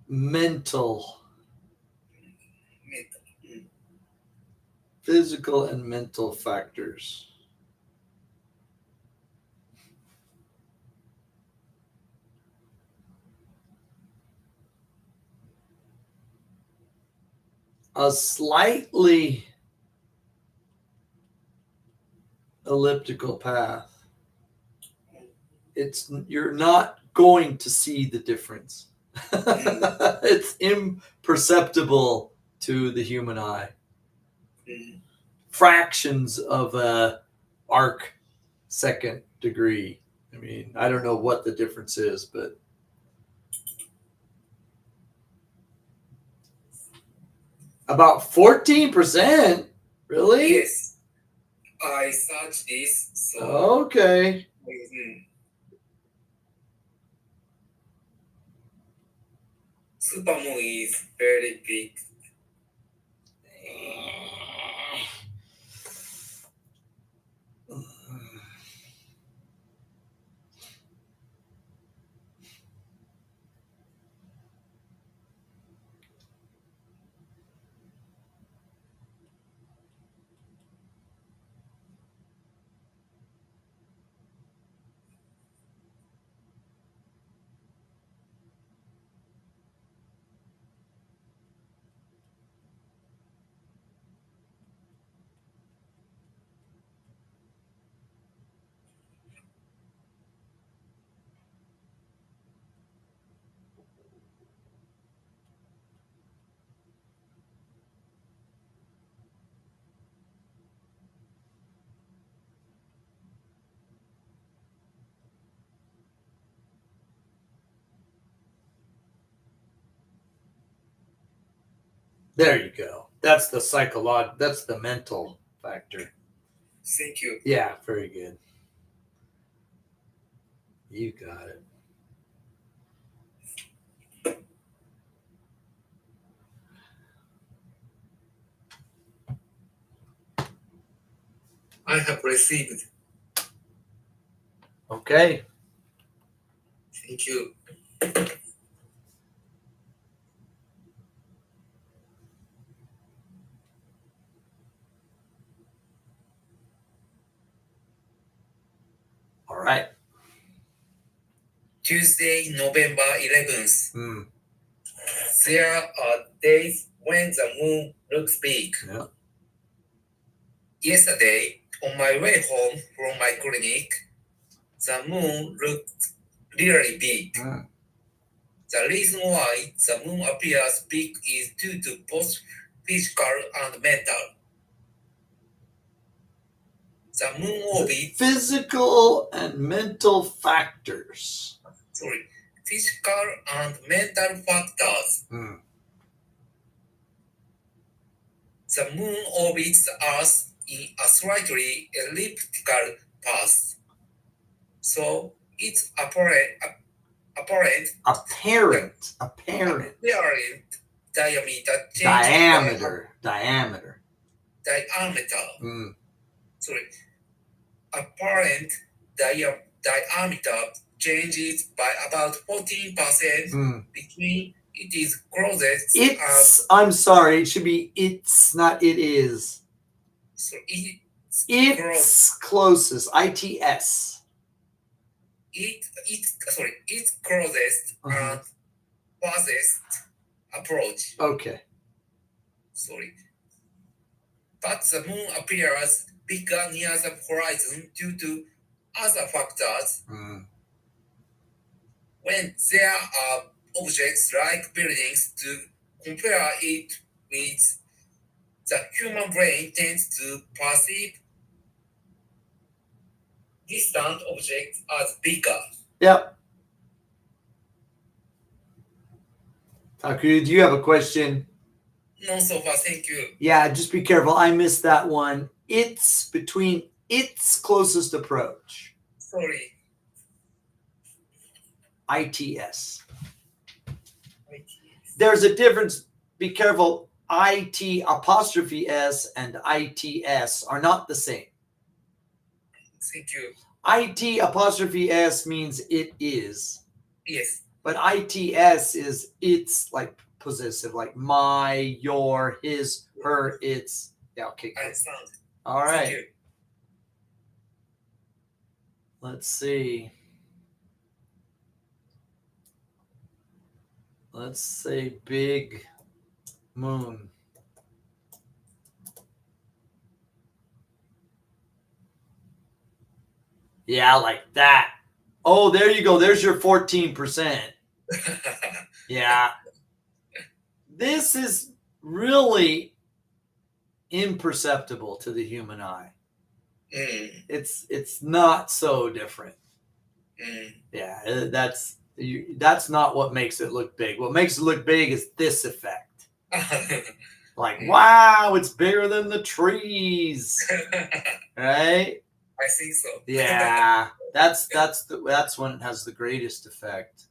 mental. Physical and mental factors. A slightly elliptical path. You're not going to see the difference. It's imperceptible to the human eye. Fractions of a arc second degree. I mean, I don't know what the difference is, but about 14%. Really? Yes. I searched this, so Okay. Supermoon is very big. There you go. That's the psychological. That's the mental factor. Thank you. Yeah, very good. You got it. I have received. Okay. Thank you. All right. Tuesday, November 11th. Hmm. There are days when the moon looks big. Yeah. Yesterday, on my way home from my clinic, the moon looked really big. Hmm. The reason why the moon appears big is due to both physical and mental. The moon orbit, Physical and mental factors. physical and mental factors. Hmm. The moon orbits Earth in a slightly elliptical path. So it's apparent Apparent diameter changes diameter. diameter. Hmm. Apparent diameter changes by about 14% Hmm. between it is closest It's. I'm sorry. It should be. It's not. It is. so It's closest. ITS. it's closest and farthest approach. Okay. But the moon appears bigger near the horizon due to other factors. Hmm. When there are objects like buildings to compare it with, the human brain tends to perceive distant objects as bigger. Yep. Taku, do you have a question? No, so far, thank you. Yeah, just be careful. I missed that one. It's between its closest approach. Sorry. ITS. There's a difference. Be careful. IT apostrophe S and ITS are not the same. Thank you. IT apostrophe S means it is, Yes. but ITS is it's like possessive, like my, your, his, her, its. Yeah, okay. I Good. understand. All Thank right. you. Let's see. Let's say big moon. Yeah, like that. Oh, there you go. There's your 14%. Yeah. This is really imperceptible to the human eye. It's not so different. Yeah, that's not what makes it look big. What makes it look big is this effect. Like, wow, it's bigger than the trees. Right? I think so. Yeah. That's when it has the greatest effect.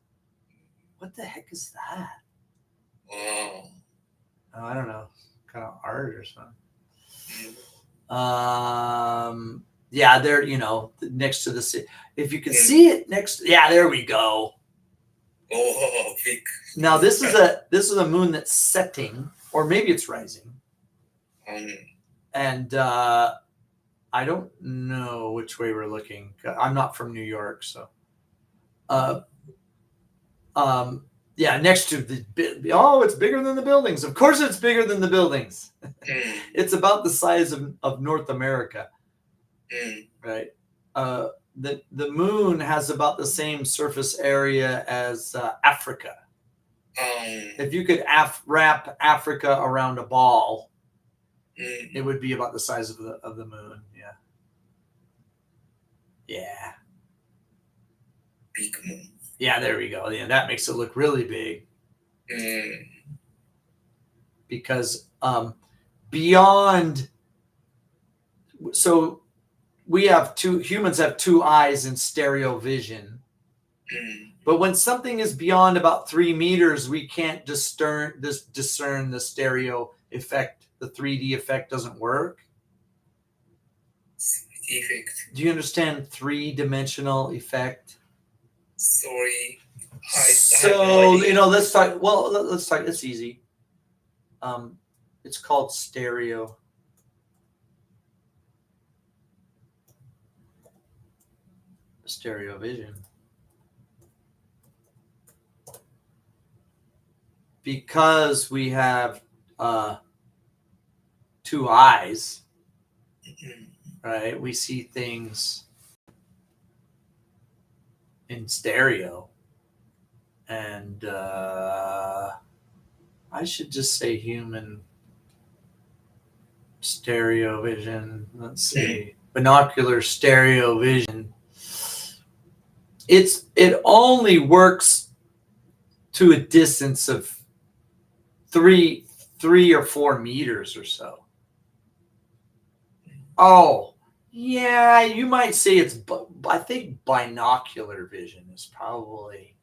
What the heck is that? Wow. Oh, I don't know. Kind of art or something. Yeah, there, next to the city. If you can see it next, yeah, there we go. Oh, big. Now this is a moon that's setting, or maybe it's rising. And I don't know which way we're looking. I'm not from New York, so. Yeah, next to it's bigger than the buildings. Of course, it's bigger than the buildings. It's about the size of North America, right? The moon has about the same surface area as Africa. If you could wrap Africa around a ball, it would be about the size of the moon. Yeah. Yeah. Big moon. Yeah, there we go. Yeah, that makes it look really big. because beyond, so humans have two eyes in stereo vision, but when something is beyond about 3 meters, we can't discern the stereo effect. The 3D effect doesn't work. Effect. Do you understand three-dimensional effect? Sorry. So, let's talk. Well, let's talk. It's easy. It's called stereo. Stereo vision. Because we have two eyes, right? We see things in stereo. And I should just say human stereo vision. Let's see. Binocular stereo vision. It only works to a distance of 3 or 4 meters or so. Oh, yeah, you might say I think binocular vision is probably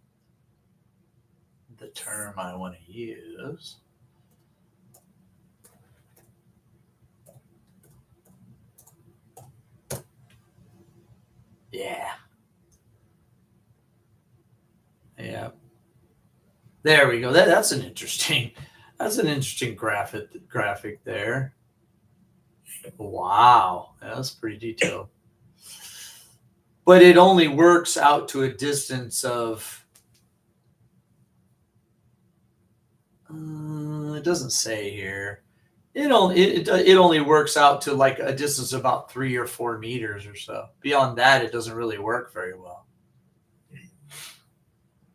the term I want to use. Yeah. Yeah. There we go. That's an interesting graphic there. Wow. That's pretty detailed. But it only works out to a distance of it doesn't say here. It only works out to like a distance of about 3 or 4 meters or so. Beyond that, it doesn't really work very well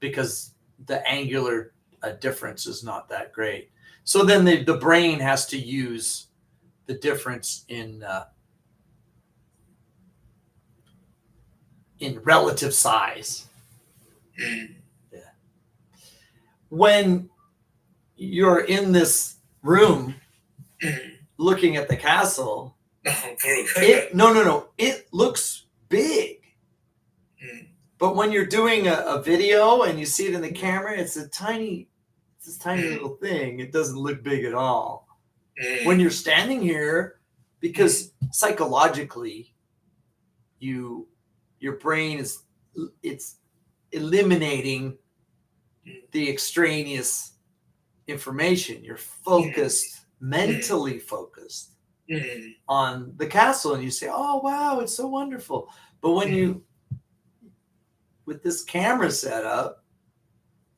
because the angular difference is not that great. So then the brain has to use the difference in relative size. Yeah. When you're in this room looking at the castle, it looks big. But when you're doing a video and you see it in the camera, it's this tiny little thing. It doesn't look big at all. When you're standing here, because psychologically, your brain it's eliminating the extraneous information. You're focused, mentally focused on the castle, and you say, "Oh wow, it's so wonderful." But when you with this camera setup,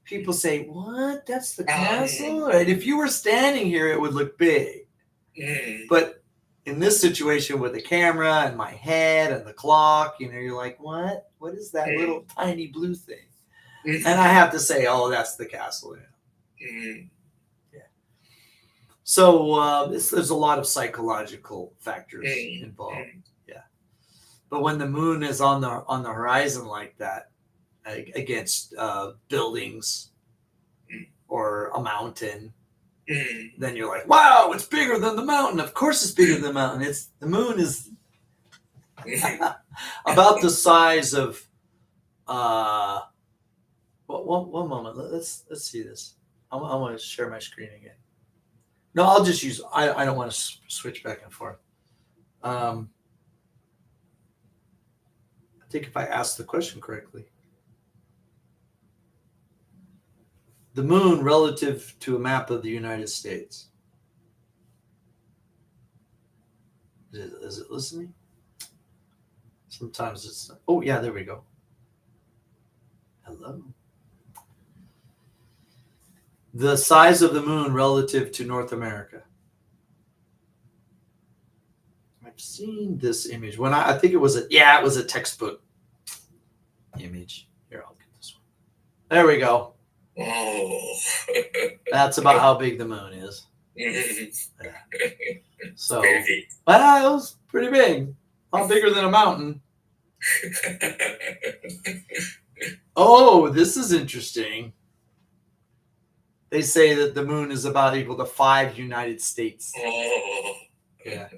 people say, "What? That's the castle?" Right? If you were standing here, it would look big. But in this situation with the camera and my head and the clock, you're like, "What? What is that little tiny blue thing?" And I have to say, "Oh, that's the castle." Yeah. So there's a lot of psychological factors involved. Yeah. But when the moon is on the horizon like that, against buildings or a mountain, then you're like, wow, it's bigger than the mountain. Of course it's bigger than the mountain. The moon is about the size of one moment. Let's see this. I want to share my screen again. No, I'll just use, I don't want to switch back and forth. I think if I asked the question correctly. The moon relative to a map of the United States. Is it listening? Sometimes it's not. Oh, yeah, there we go. Hello. The size of the moon relative to North America. I've seen this image. When I think it was a textbook image. Here, I'll get this one. There we go. Oh. That's about how big the moon is. Yeah. So, Very big. wow, it was pretty big. A lot bigger than a mountain. Oh, this is interesting. They say that the moon is about equal to 5 United States. Oh. Yeah.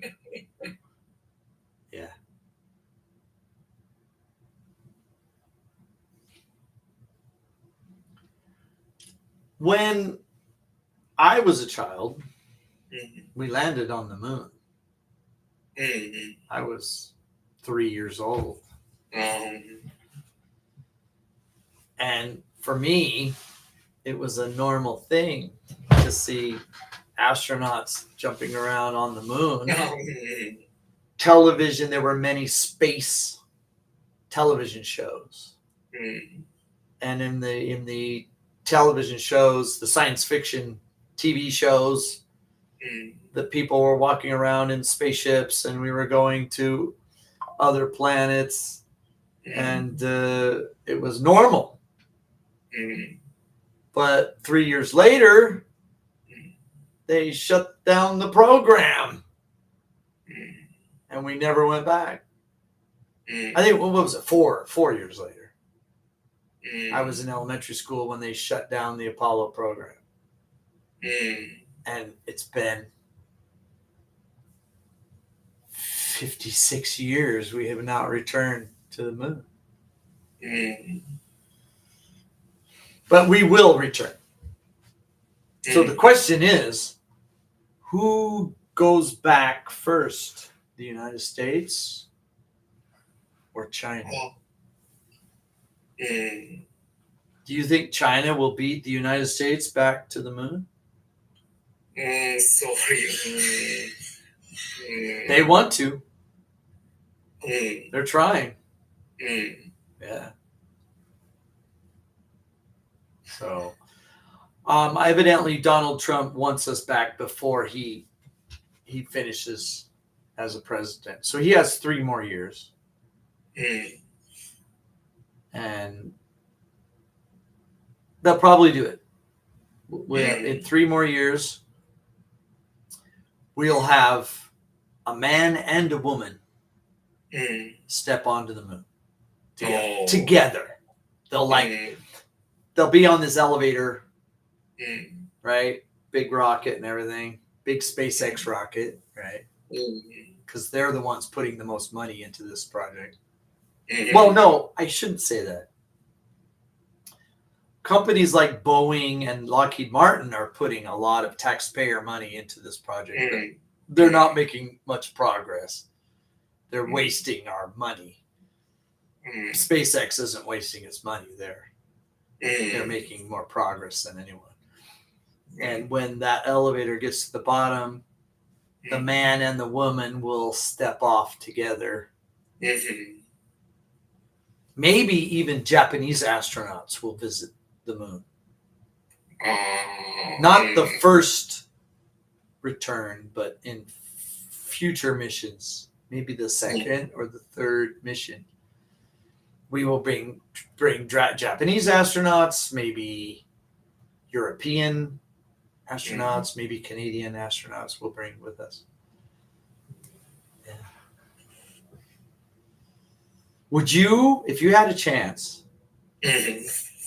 Yeah. When I was a child, Mhm. we landed on the moon. Mhm. I was 3 years old. And for me, it was a normal thing to see astronauts jumping around on the moon. Television, there were many space television shows. And in the television shows, the science fiction TV shows, that people were walking around in spaceships and we were going to other planets, and it was normal. But 3 years later, they shut down the program and we never went back. I think, what was it, 4 years later? I was in elementary school when they shut down the Apollo program. And it's been 56 years we have not returned to the moon. But we will return. So the question is, who goes back first? The United States or China? Do you think China will beat the United States back to the moon? Sorry. They want to. They're trying. Yeah. So, evidently Donald Trump wants us back before he finishes as a president. So he has 3 more years. And they'll probably do it. In 3 more years, we'll have a man and a woman step onto the moon together. They'll be on this elevator, right? Big rocket and everything, big SpaceX rocket, right? Because they're the ones putting the most money into this project. Well, no, I shouldn't say that. Companies like Boeing and Lockheed Martin are putting a lot of taxpayer money into this project. They're not making much progress. They're wasting our money. SpaceX isn't wasting its money. They're making more progress than anyone. And when that elevator gets to the bottom, the man and the woman will step off together. Maybe even Japanese astronauts will visit the moon. Not the first return, but in future missions, maybe the second or the third mission. We will bring Japanese astronauts, maybe European astronauts, maybe Canadian astronauts we'll bring with us. Yeah. Would you, if you had a chance,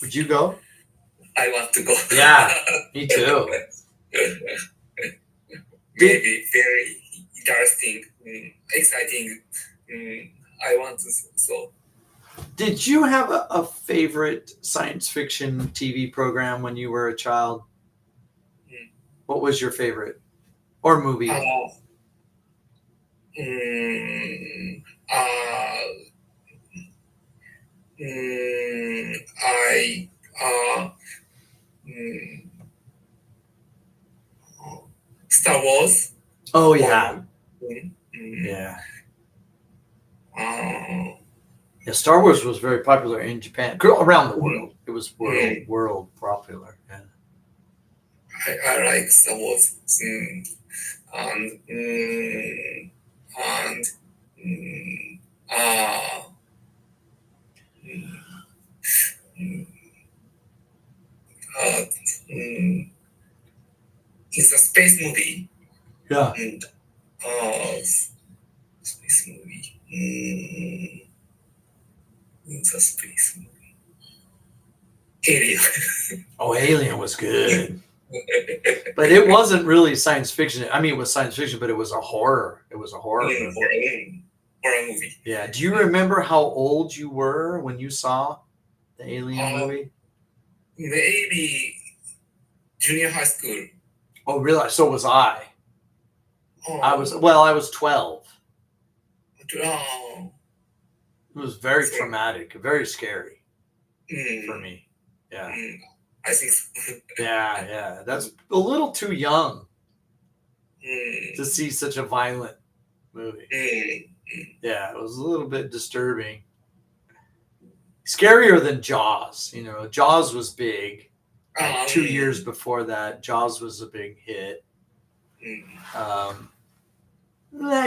would you go? I want to go. Yeah, me too. Maybe very interesting, exciting. I want to so. Did you have a favorite science fiction TV program when you were a child? What was your favorite? Or movie? Star Wars. Oh, yeah. Mm, Yeah. uh, Yeah, Star Wars was very popular in Japan. Around the world. It was world popular. Yeah. I like Star Wars. And it's a space movie. Yeah. Space movie. It's a space movie. Alien. Oh, Alien was good. But it wasn't really science fiction. I mean, it was science fiction, but it was a horror. It was a horror movie. Horror movie. Yeah. Do you remember how old you were when you saw the Alien movie? Maybe junior high school. Oh, really? So was I. Oh, I was 12. Oh, It was very So- traumatic, very scary mm, for me. Yeah. I think so. Yeah. That's a little too young Mm, to see such a violent movie. Yeah, it was a little bit disturbing. Scarier than Jaws. You know, Jaws was big. Like 2 years before that, Jaws was a big hit. I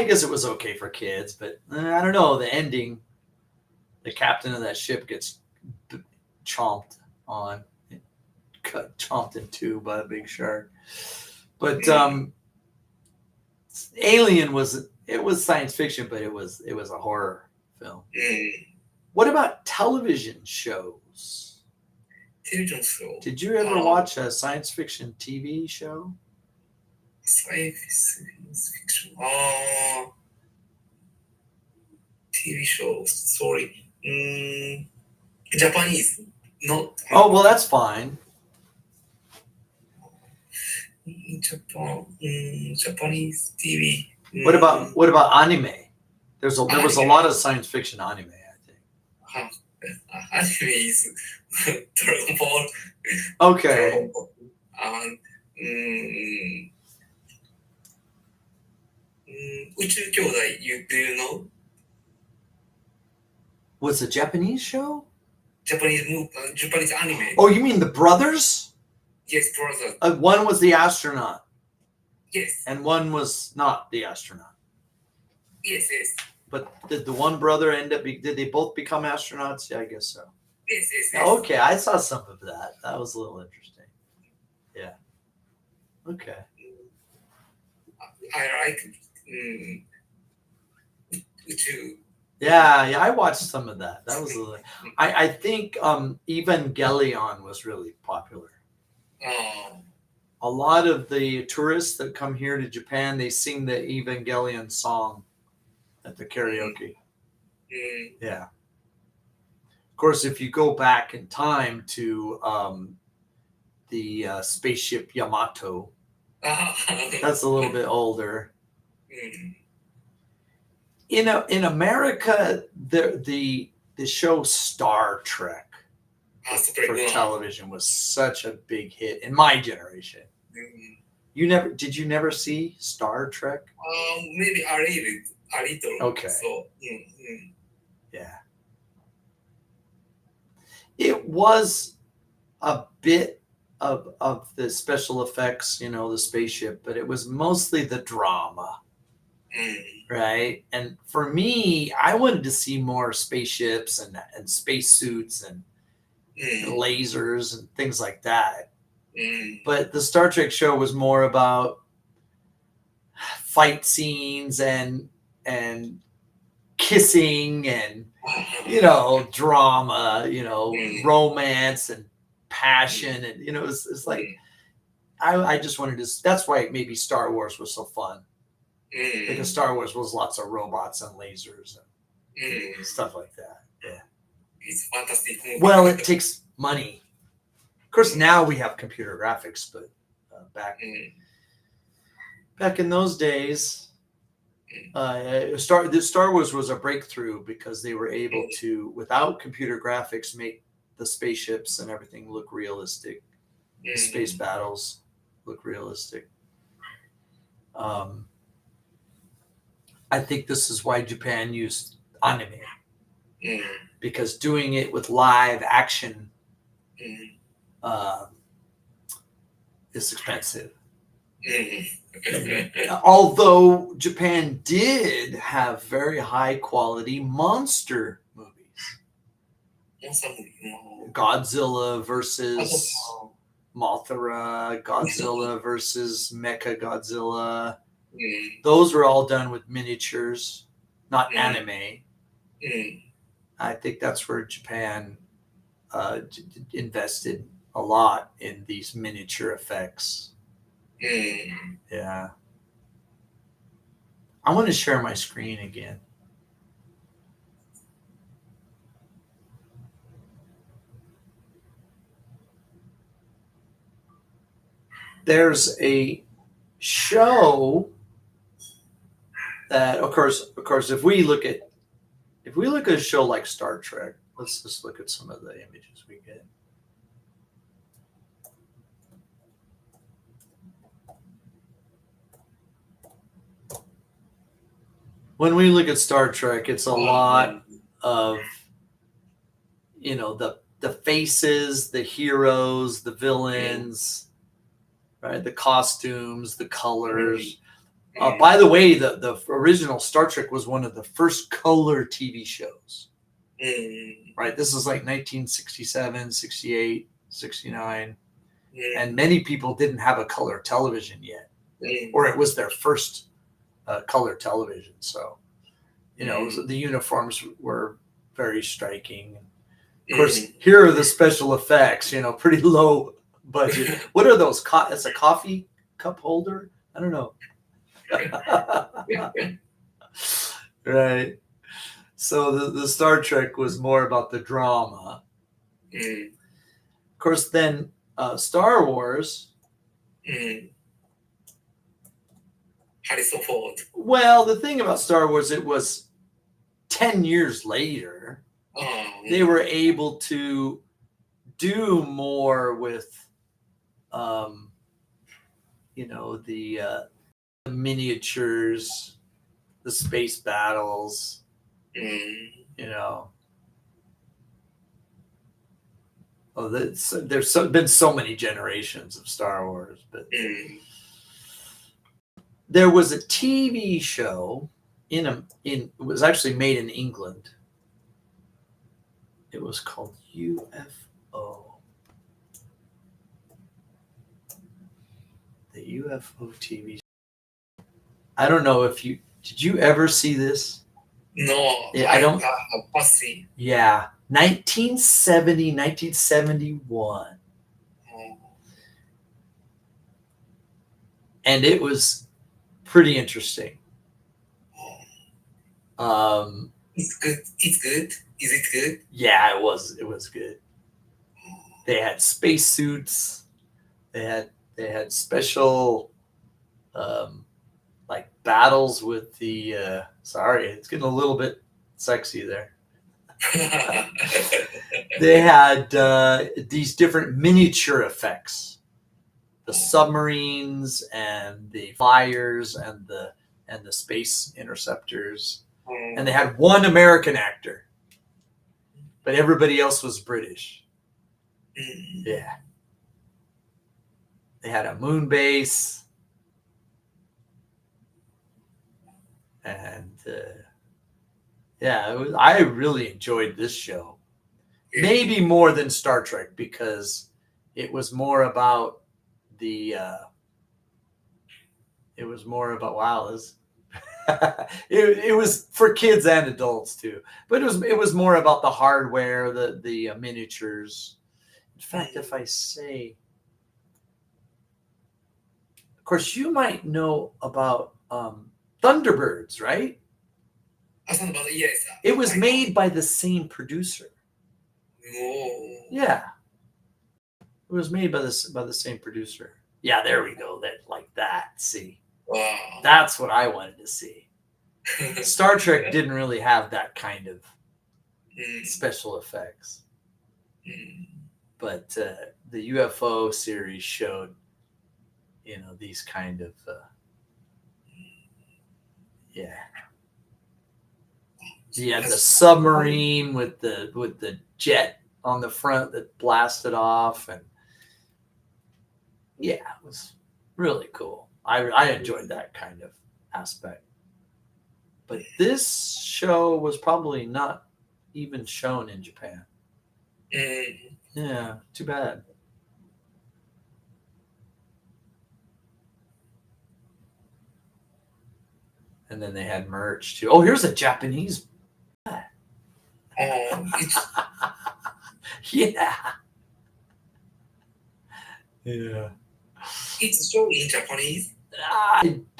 guess it was okay for kids, but I don't know. The ending, the captain of that ship gets chomped on, chomped in two by a big shark. But Alien was science fiction, but it was a horror film. What about television shows? television show. Did you ever watch a science fiction TV show? Science fiction. TV shows. Sorry. Japanese. Not. Oh, well, that's fine. In Japan. Japanese TV. What about anime? There was a lot of science fiction anime, I think. Anime is Dragon Ball. Okay. Dragon Ball. And 宇宙兄弟 do you know? Was it a Japanese show? Japanese anime. Oh, you mean the brothers? Yes, brother. One was the astronaut, Yes, and one was not the astronaut. yes. But did the one brother end up? Did they both become astronauts? Yeah, I guess so. Yes. Okay, I saw some of that. That was a little interesting. Yeah. Okay. I like 宇宙. Yeah, I watched some of that. That was a little. I think Evangelion was really popular. A lot of the tourists that come here to Japan, they sing the Evangelion song at the karaoke. Yeah. Of course, if you go back in time to the spaceship Yamato, that's a little bit older. In America, the show Star Trek for television was such a big hit in my generation. Did you never see Star Trek? Maybe a little. Okay. So, Yeah. It was a bit of the special effects, the spaceship, but it was mostly the drama, right? And for me, I wanted to see more spaceships and spacesuits and lasers and things like that. But the Star Trek show was more about fight scenes and kissing and drama, romance and passion, and it's like I just wanted to. That's why maybe Star Wars was so fun, because Star Wars was lots of robots and lasers and stuff like that. Yeah. It's fantastic movie. Well, it takes money. Of course, now we have computer graphics, but back in those days, Star Wars was a breakthrough because they were able to, without computer graphics, make the spaceships and everything look realistic. The space battles look realistic. I think this is why Japan used anime, because doing it with live action is expensive. Although Japan did have very high quality monster movies. Godzilla versus Mothra, Godzilla versus Mecha Godzilla. Those were all done with miniatures, not anime. I think that's where Japan invested a lot in these miniature effects. うん。 Yeah. I want to share my screen again. There's a show that, of course, if we look at a show like Star Trek, let's just look at some of the images we get. When we look at Star Trek, it's a lot of, you know, the faces, the heroes, the villains, right? The costumes, the colors. By the way, the original Star Trek was one of the first color TV shows, うん。 right? This is like 1967, 68, 69. うん。 And many people didn't have a color television yet, うん。 or it was their first color television. So, you know, the uniforms were very striking. Of course, here are the special effects, you know, pretty low budget. What are those? It's a coffee cup holder? I don't know. Right. So the Star Trek was more about the drama. うん。 Of course, then Star Wars. うん。ハリソン・フォード。 Well, the thing about Star Wars, it was 10 years later. ああ。 They were able to do more with, you know, the miniatures, the space battles, うん。 you know. Oh, there's been so many generations of Star Wars, but うん。 there was a TV show it was actually made in England. It was called UFO. The UFO TV. I don't know if did you ever see this? No, Yeah, I don't- Pass see. Yeah, 1970, 1971. And it was pretty interesting. It's good. It's good. Is it good? Yeah, it was good. They had spacesuits. They had special like battles with the sorry, it's getting a little bit sexy there. They had these different miniature effects. The submarines and the flyers and the space interceptors. And they had one American actor. But everybody else was British. Yeah. They had a moon base. And yeah, I really enjoyed this show. Maybe more than Star Trek because it was more about wow, this it was for kids and adults too, but it was more about the hardware, the miniatures. In fact, if I say, of course, you might know about Thunderbirds, right? Yes. It was made by the same producer. Oh. Yeah, it was made by the same producer. Yeah, there we go. That like that. See. Wow. That's what I wanted to see. Star Trek didn't really have that kind of special effects. But the UFO series showed, you know, these kind of, yeah. You had the submarine with the jet on the front that blasted off. And yeah, it was really cool. I enjoyed that kind of aspect. But this show was probably not even shown in Japan. Yeah, too bad. And then they had merch too. Oh, here's a Japanese. It's Yeah. Yeah. It's shown in Japanese.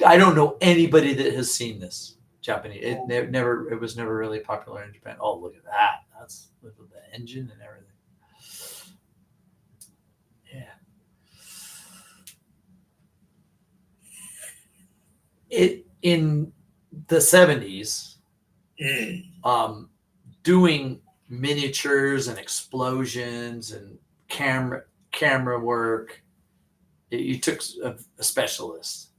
I don't know anybody that has seen this Japanese. It was never really popular in Japan. Oh, look at that! That's look at the engine and everything. Yeah. It in the 70s, doing miniatures and explosions and camera work. You took a specialist,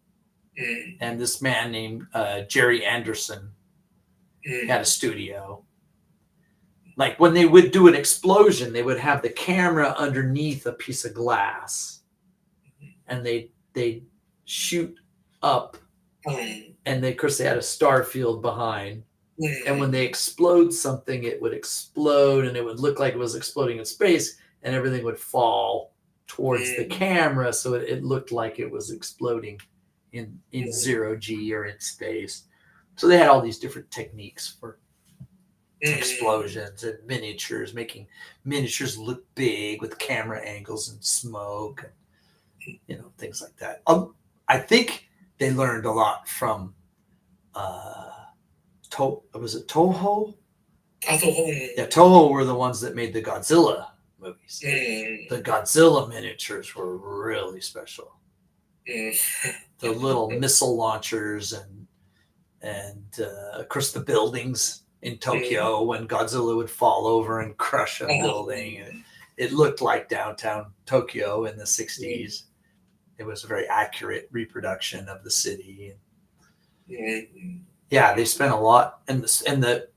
and this man named Jerry Anderson had a studio. Like when they would do an explosion, they would have the camera underneath a piece of glass, and they shoot up, and of course they had a star field behind. And when they explode something, it would explode, and it would look like it was exploding in space, and everything would fall towards the camera, so it looked like it was exploding in zero G or in space. So they had all these different techniques for explosions and miniatures, making miniatures look big with camera angles and smoke, and things like that. I think they learned a lot from was it Toho? Yeah, Toho were the ones that made the Godzilla movies. The Godzilla miniatures were really special. The little missile launchers and of course the buildings in Tokyo when Godzilla would fall over and crush a building. It looked like downtown Tokyo in the 60s. It was a very accurate reproduction of the city. Yeah, they spent a lot, and the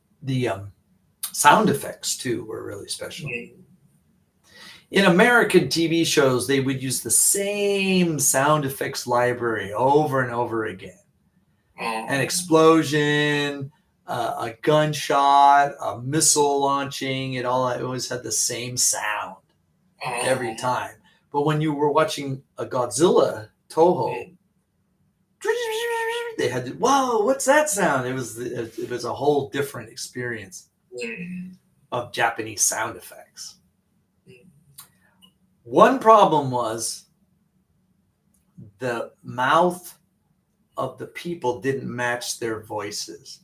sound effects too were really special. In American TV shows, they would use the same sound effects library over and over again. An explosion, a gunshot, a missile launching, it always had the same sound every time. But when you were watching a Godzilla Toho, they had to, whoa, what's that sound? It was a whole different experience of Japanese sound effects. One problem was the mouth of the people didn't match their voices.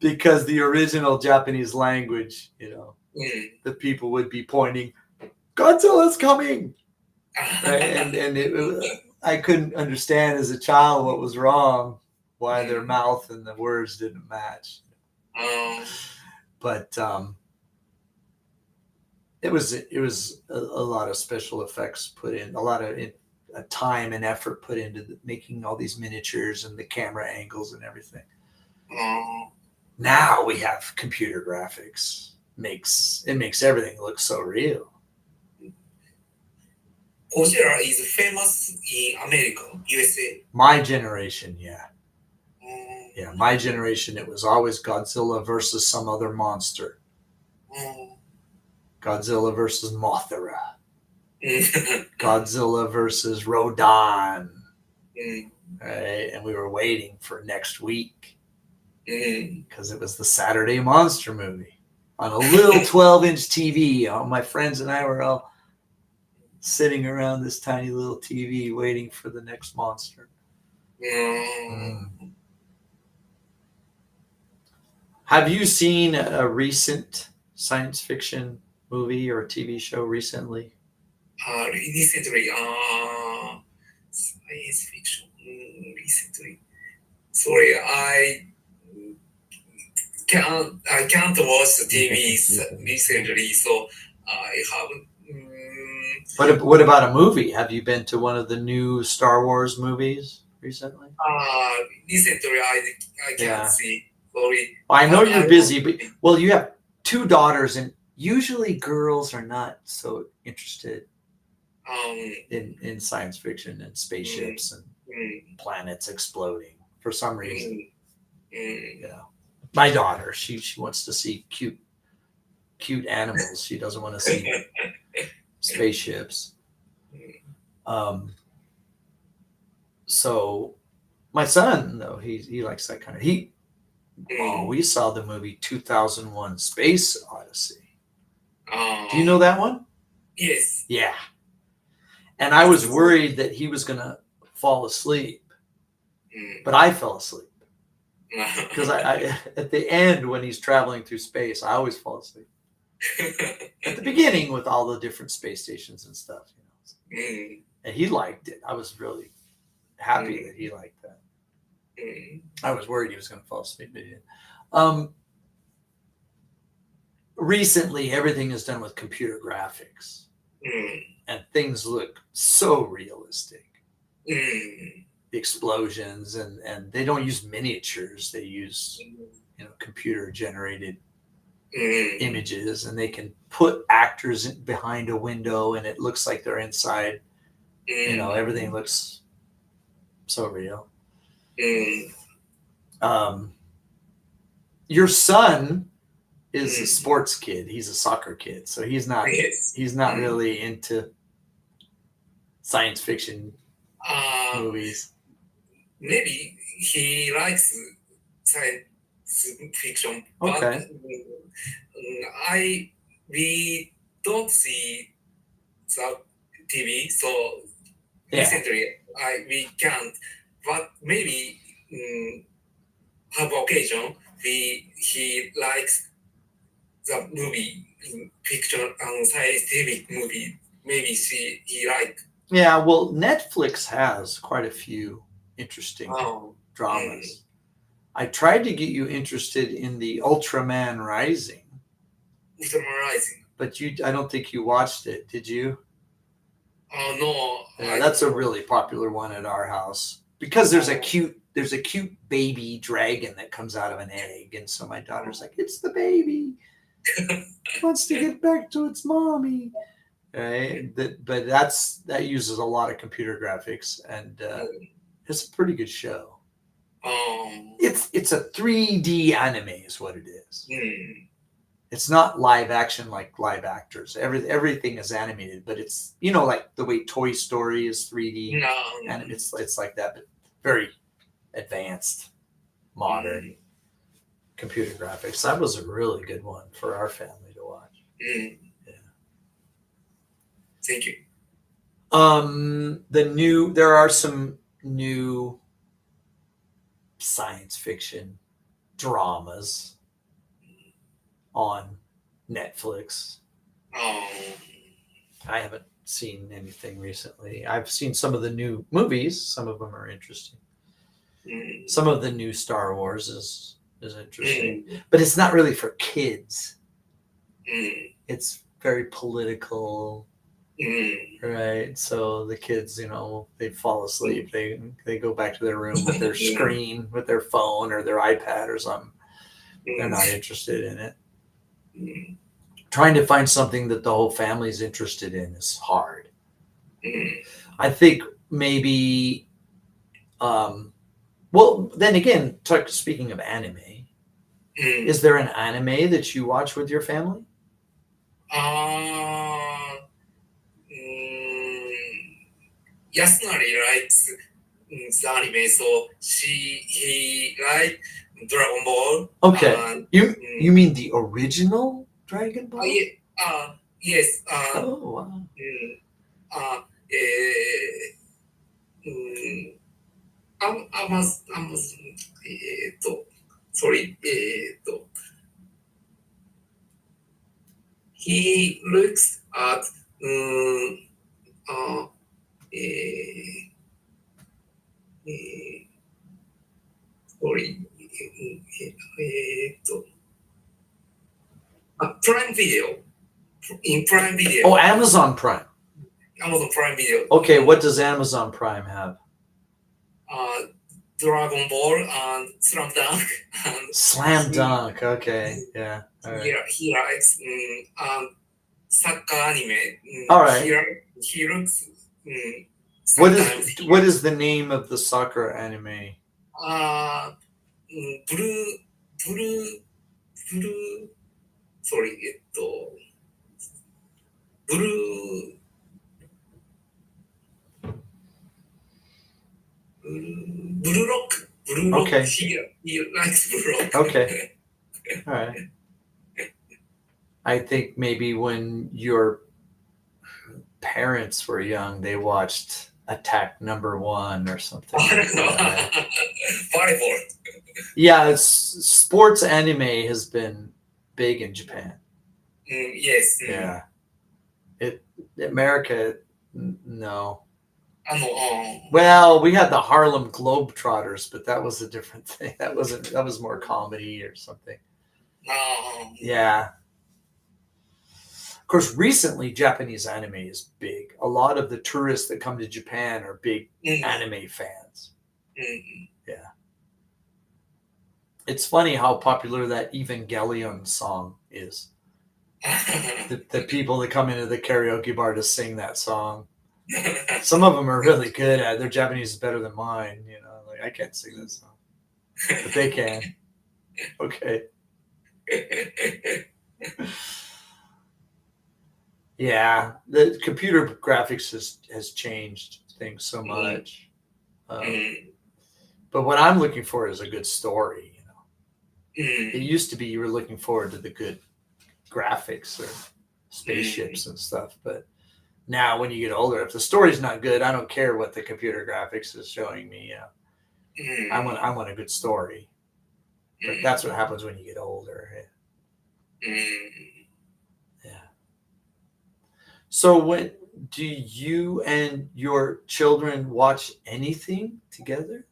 Because the original Japanese language, the people would be pointing, Godzilla's coming! And I couldn't understand as a child what was wrong, why their mouth and the words didn't match. But it was a lot of special effects put in, a lot of time and effort put into making all these miniatures and the camera angles and everything. Now we have computer graphics. It makes everything look so real. Godzilla is famous in America, USA. My generation, yeah. Yeah, my generation, it was always Godzilla versus some other monster. Godzilla versus Mothra. Godzilla versus Rodan. Right? And we were waiting for next week because it was the Saturday Monster movie on a little 12-inch TV. All my friends and I were all sitting around this tiny little TV waiting for the next monster. Have you seen a recent science fiction movie or TV show recently? Recently, science fiction. Recently, sorry, I can't watch the TV recently, so I haven't. What about a movie? Have you been to one of the new Star Wars movies recently? Recently, I can't see. Sorry. I know you're busy, but you have 2 daughters, and usually girls are not so interested in science fiction and spaceships and planets exploding for some reason. My daughter, she wants to see cute animals. She doesn't want to see spaceships. So my son, though, he likes that kind of. We saw the movie 2001: Space Odyssey. Do you know that one? Yes. Yeah. And I was worried that he was going to fall asleep, but I fell asleep because I at the end when he's traveling through space, I always fall asleep. At the beginning with all the different space stations and stuff, and he liked it. I was really happy that he liked that. I was worried he was going to fall asleep, but he didn't. Recently, everything is done with computer graphics, and things look so realistic. The explosions, and they don't use miniatures; they use computer generated images, and they can put actors behind a window, and it looks like they're inside. Everything looks so real. Your son is a sports kid. He's a soccer kid, so he's not really into science fiction movies. Maybe he likes science fiction, Okay. but we don't see the TV, so Yeah. recently we can't. But maybe have occasion he likes the movie fiction and scientific movie. Maybe he like. Yeah, well, Netflix has quite a few interesting dramas. I tried to get you interested in the Ultraman Rising, Summarizing. but I don't think you watched it, did you? No. Yeah, that's a really popular one at our house because there's a cute baby dragon that comes out of an egg, and so my daughter's like, "It's the baby. It wants to get back to its mommy." Right? But that uses a lot of computer graphics, and it's a pretty good show. It's a 3D anime is what it is. It's not live action like live actors. Everything is animated, but it's like the way Toy Story is 3D, and it's like that, but very advanced, modern computer graphics. That was a really good one for our family to watch. Thank you. There are some new science fiction dramas on Netflix. I haven't seen anything recently. I've seen some of the new movies. Some of them are interesting. Some of the new Star Wars is interesting, but it's not really for kids. It's very political. Right, so the kids, they fall asleep. They go back to their room with their screen, with their phone or their iPad or something. They're not interested in it. Trying to find something that the whole family's interested in is hard. I think maybe, well, then again, speaking of anime, is there an anime that you watch with your family? Yasunari likes the anime, so he likes Dragon Ball. Okay, you mean the original Dragon Ball? Yes. Oh wow. Sorry. He looks at sorry. Prime Video. In Prime Video. Oh, Amazon Prime. Amazon Prime Video. Okay, what does Amazon Prime have? Dragon Ball and Slam Dunk. Slam Dunk. Okay, yeah. All right. He likes soccer anime. All right. He looks. What is the name of the soccer anime? Blue. Sorry, Blue Rock. Okay. He likes Blue Rock. Okay. All right. I think maybe when your parents were young, they watched Attack Number One or something. like that. Volleyball. Yeah, it's sports anime has been big in Japan. Yes. Yeah. America, no. Well, we had the Harlem Globetrotters, but that was a different thing. That was more comedy or something. Yeah. Of course, recently Japanese anime is big. A lot of the tourists that come to Japan are big anime fans. Yeah. It's funny how popular that Evangelion song is. The people that come into the karaoke bar to sing that song. Some of them are really good at it. Their Japanese is better than mine. You know, like I can't sing this song, but they can. Okay. Yeah, the computer graphics has changed things so much. But what I'm looking for is a good story. You know, it used to be you were looking forward to the good graphics or spaceships and stuff, but now when you get older, if the story's not good, I don't care what the computer graphics is showing me. I want a good story. But that's what happens when you get older. Yeah. So when do you and your children watch anything together?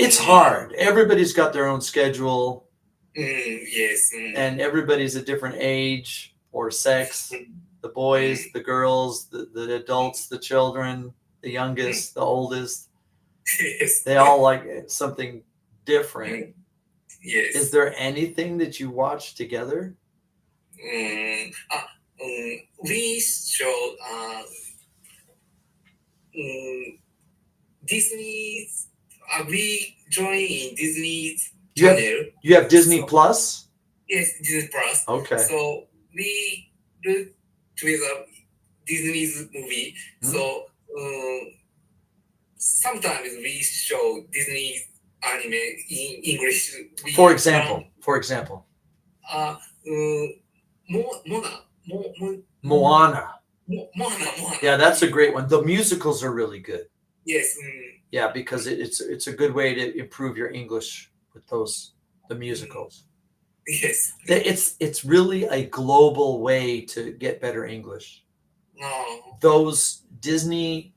It's hard. Everybody's got their own schedule. Yes. And everybody's a different age or sex. The boys, the girls, the adults, the children, the youngest, the oldest. Yes. They all like something different. Yes. Is there anything that you watch together? We show Disney. We join in Disney's channel. You have Disney Plus? Yes, Disney Plus. Okay. So we look together Disney's movie. So sometimes we show Disney anime in English. For example. Moana. Yeah, that's a great one. The musicals are really good. Yes. Yeah, because it's a good way to improve your English with the musicals. Yes. It's really a global way to get better English. No. Those Disney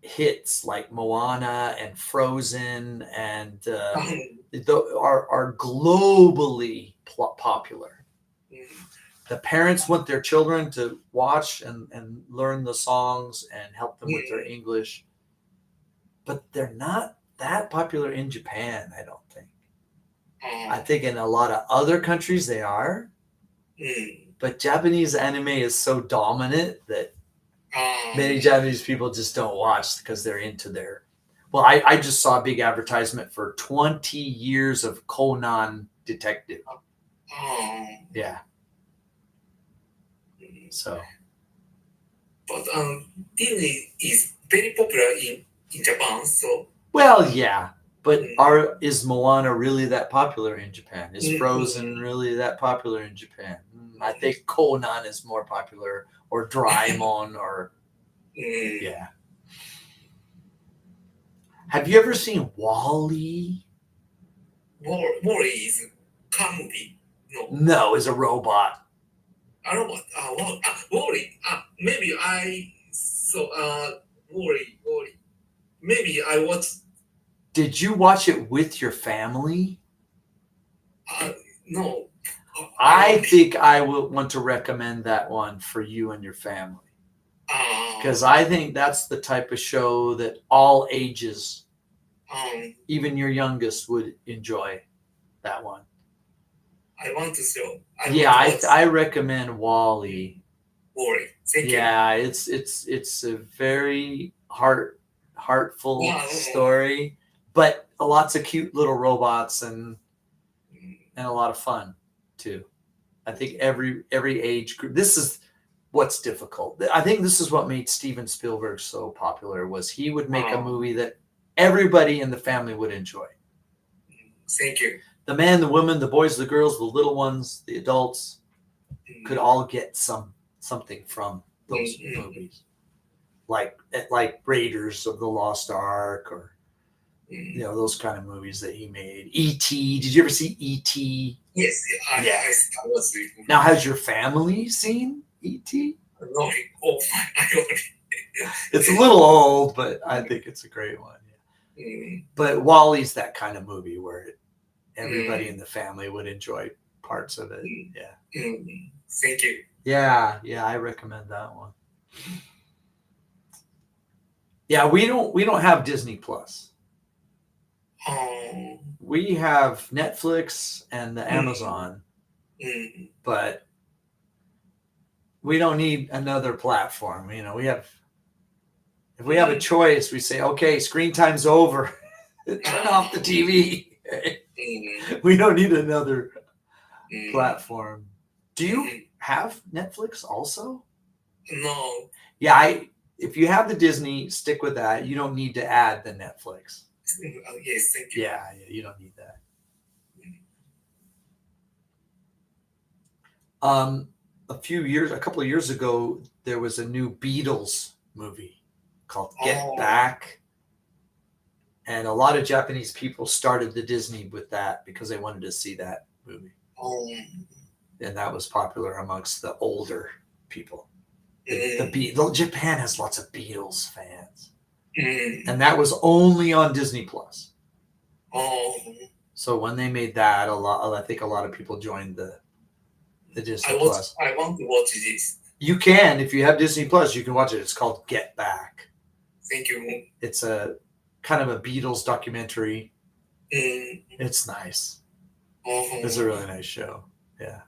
hits like Moana and Frozen and are globally popular. The parents want their children to watch and learn the songs and help them with their English. But they're not that popular in Japan, I don't think. I think in a lot of other countries they are. But Japanese anime is so dominant that many Japanese people just don't watch because they're into their... Well, I just saw a big advertisement for 20 years of Conan Detective. Yeah. So. But Disney is very popular in Japan, so. Well, yeah, but is Moana really that popular in Japan? Is Frozen really that popular in Japan? I think Conan is more popular, or Doraemon, or yeah. Have you ever seen WALL-E? WALL-E is a car movie. No, it's a robot. A robot. WALL-E. Maybe I saw WALL-E. Maybe I watched. Did you watch it with your family? No. I think I will want to recommend that one for you and your family. Because I think that's the type of show that all ages, even your youngest, would enjoy that one. I want to show. I recommend WALL-E. WALL-E. Thank you. Yeah, it's a very heartful story, but lots of cute little robots and a lot of fun too. I think every age group. This is what's difficult. I think this is what made Steven Spielberg so popular, was he would make a movie that everybody in the family would enjoy. Thank you. the men, the women, the boys, the girls, the little ones, the adults could all get something from those movies, like Raiders of the Lost Ark, or those kind of movies that he made. E.T. Did you ever see E.T.? Yes, I was. Now, has your family seen E.T.? No, oh, I don't. It's a little old, but I think it's a great one. Yeah. Mm, But Wally's that kind of movie where everybody in the family would enjoy parts of it. Yeah. Thank you. Yeah, I recommend that one. Yeah, we don't have Disney Plus. We have Netflix and the Amazon, but we don't need another platform. You know, if we have a choice, we say, okay, screen time's over. Turn off the TV. We don't need another platform. Do you have Netflix also? No. Yeah, if you have the Disney, stick with that. You don't need to add the Netflix. Yes, thank you. Yeah, you don't need that. A couple of years ago, there was a new Beatles movie called Get Back. And a lot of Japanese people started the Disney with that because they wanted to see that movie. And that was popular amongst the older people. Japan has lots of Beatles fans. And that was only on Disney Plus. So when they made that, I think a lot of people joined the Disney Plus. I want to watch this. You can, if you have Disney Plus, you can watch it. It's called Get Back. Thank you. It's a kind of a Beatles documentary. It's nice. It's a really nice show. Yeah.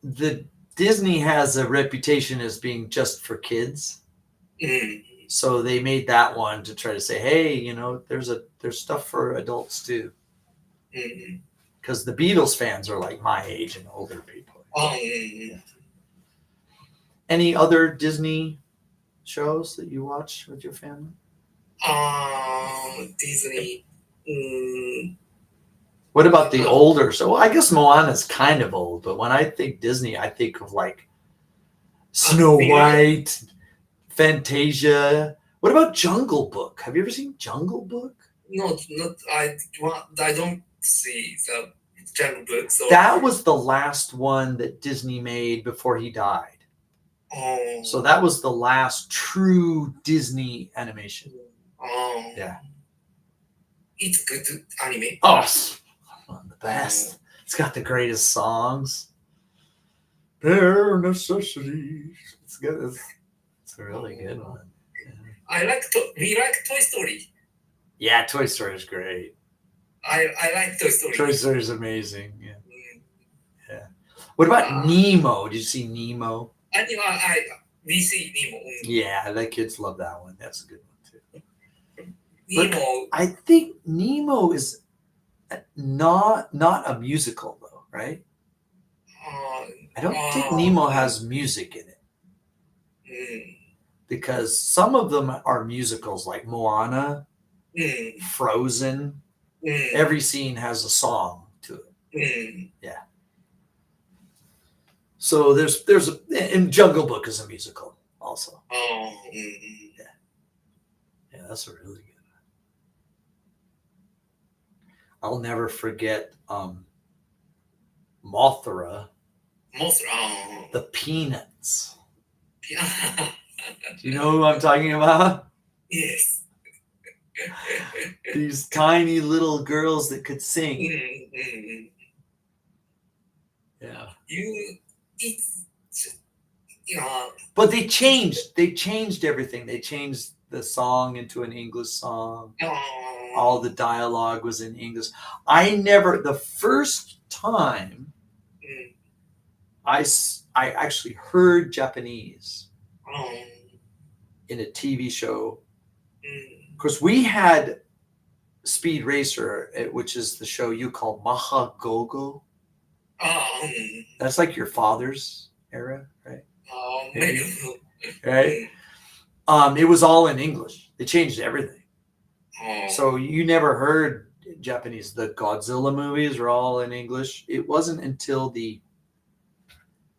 The Disney has a reputation as being just for kids. So they made that one to try to say, hey, there's stuff for adults too. Because the Beatles fans are like my age and older people. Any other Disney shows that you watch with your family? Disney. What about the older? So I guess Moana's kind of old, but when I think Disney, I think of like Snow White, Fantasia. What about Jungle Book? Have you ever seen Jungle Book? No, not. I don't see the Jungle Book. So that was the last one that Disney made before he died. So that was the last true Disney animation. Yeah. It's good anime. Oh, one of the best. It's got the greatest songs. Bare necessities. It's good. It's a really good one. Yeah. We like Toy Story. Yeah, Toy Story is great. I like Toy Story. Toy Story is amazing. Yeah. Yeah. What about Nemo? Did you see Nemo? We see Nemo. Yeah, the kids love that one. That's a good one too. Nemo. I think Nemo is not a musical though, right? I don't think Nemo has music in it. Because some of them are musicals like Moana, Frozen. Every scene has a song to it. Yeah. So and Jungle Book is a musical also. Yeah, that's a really good one. I'll never forget Mothra. The Peanuts. Do you know who I'm talking about? Yes. These tiny little girls that could sing. Yeah. But they changed everything. They changed the song into an English song. All the dialogue was in English. The first time I actually heard Japanese in a TV show. Of course, we had Speed Racer, which is the show you call Maha Gogo. That's like your father's era, right? Right? It was all in English. They changed everything. So you never heard Japanese. The Godzilla movies are all in English. It wasn't until the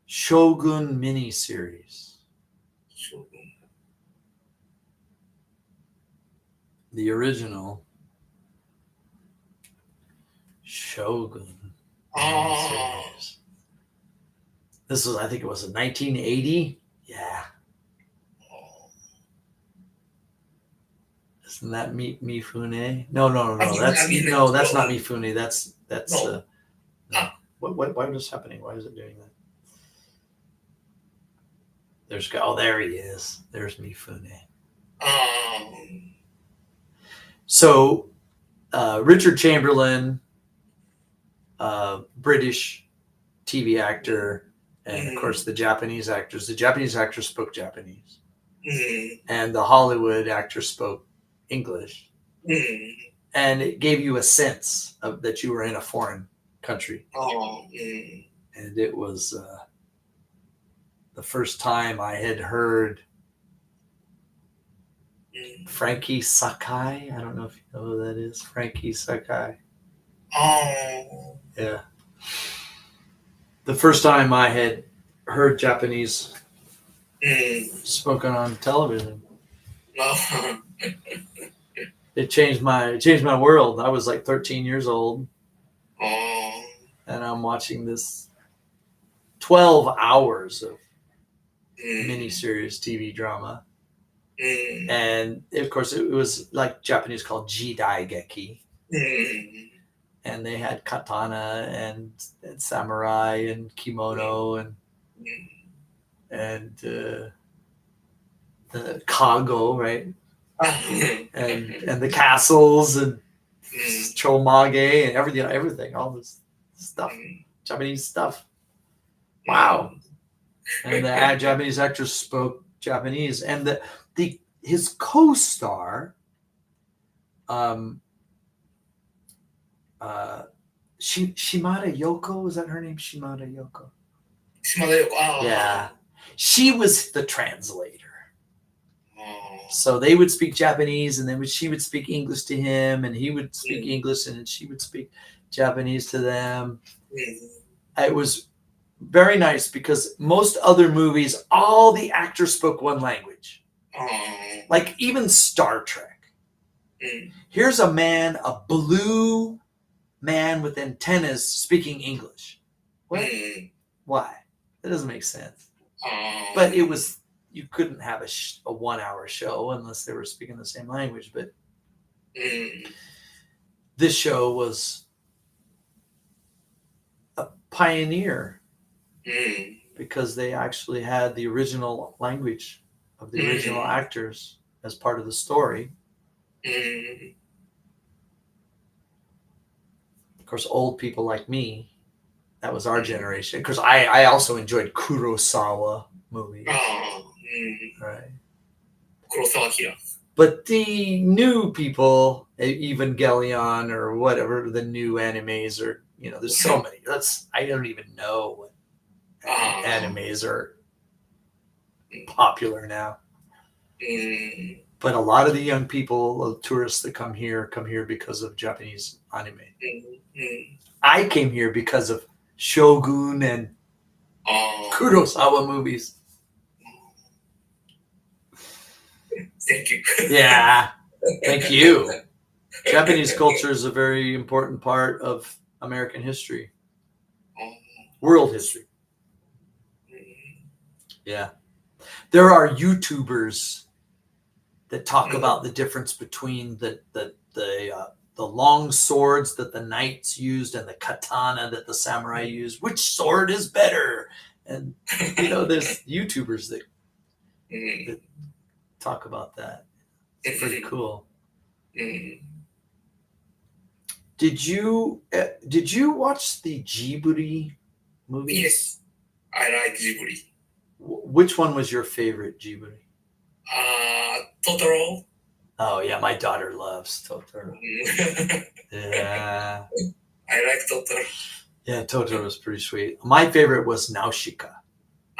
Shogun miniseries, the original Shogun miniseries. This was, I think it was in 1980. Yeah. Isn't that Mifune? No. That's not Mifune. That's No. what is happening? Why is it doing that? There he is. There's Mifune. So Richard Chamberlain, British TV actor, and of course the Japanese actors. The Japanese actors spoke Japanese, and the Hollywood actors spoke English, and it gave you a sense of that you were in a foreign country. And it was the first time I had heard Frankie Sakai. I don't know if you know who that is. Frankie Sakai. Yeah. The first time I had heard Japanese spoken on television. It changed my world. I was like 13 years old, and I'm watching this 12 hours of miniseries TV drama. And of course, it was like Japanese called Jidaigeki. And they had katana and samurai and kimono and the kago, right? and the castles and chomage and everything, all this stuff, Japanese stuff. Wow. And the Japanese actors spoke Japanese, and his co-star, Shimada Yoko, was that her name? Shimada Yoko. Yeah, she was the translator. So they would speak Japanese, and then she would speak English to him, and he would speak English, and she would speak Japanese to them. It was very nice because most other movies, all the actors spoke one language. Like even Star Trek. Here's a blue man with antennas speaking English. What? Why? That doesn't make sense. But it was, you couldn't have a 1 hour show unless they were speaking the same language. But this show was a pioneer because they actually had the original language of the original actors as part of the story. Of course, old people like me, that was our generation. Because I also enjoyed Kurosawa movies. Right. Kurosawa. But the new people, Evangelion or whatever, the new animes are, there's so many. I don't even know what animes are popular now. But a lot of the young people, tourists that come here because of Japanese anime. I came here because of Shogun and Kurosawa movies. Thank you. Yeah, thank you. Japanese culture is a very important part of American history, world history. Yeah, there are YouTubers that talk about the difference between the long swords that the knights used and the katana that the samurai used. Which sword is better? And there's YouTubers that talk about that. It's pretty cool. Did you watch the Ghibli movies? Yes, I like Ghibli. Which one was your favorite Ghibli? Totoro. Oh yeah, my daughter loves Totoro. Yeah, I like Totoro. Yeah, Totoro was pretty sweet. My favorite was Nausicaa.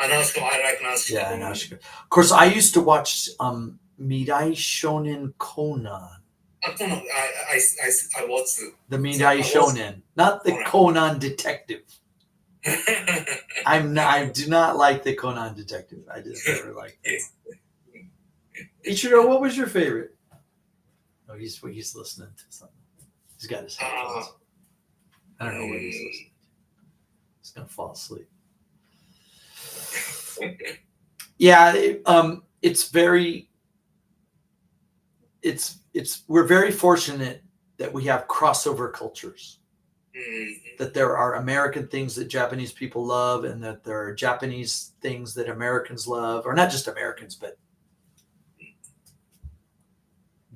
Nausicaa, I like Nausicaa. Yeah, Nausicaa. Of course, I used to watch Mirai Shonen Conan. Conan, I watched. The Midai Shonen, not the Conan Detective. I do not like the Conan Detective. I just never liked that. Yes. Ichiro, what was your favorite? Oh, he's listening to something. He's got his headphones. I don't know what he's listening to. He's gonna fall asleep. Yeah, we're very fortunate that we have crossover cultures. That there are American things that Japanese people love, and that there are Japanese things that Americans love, or not just Americans, but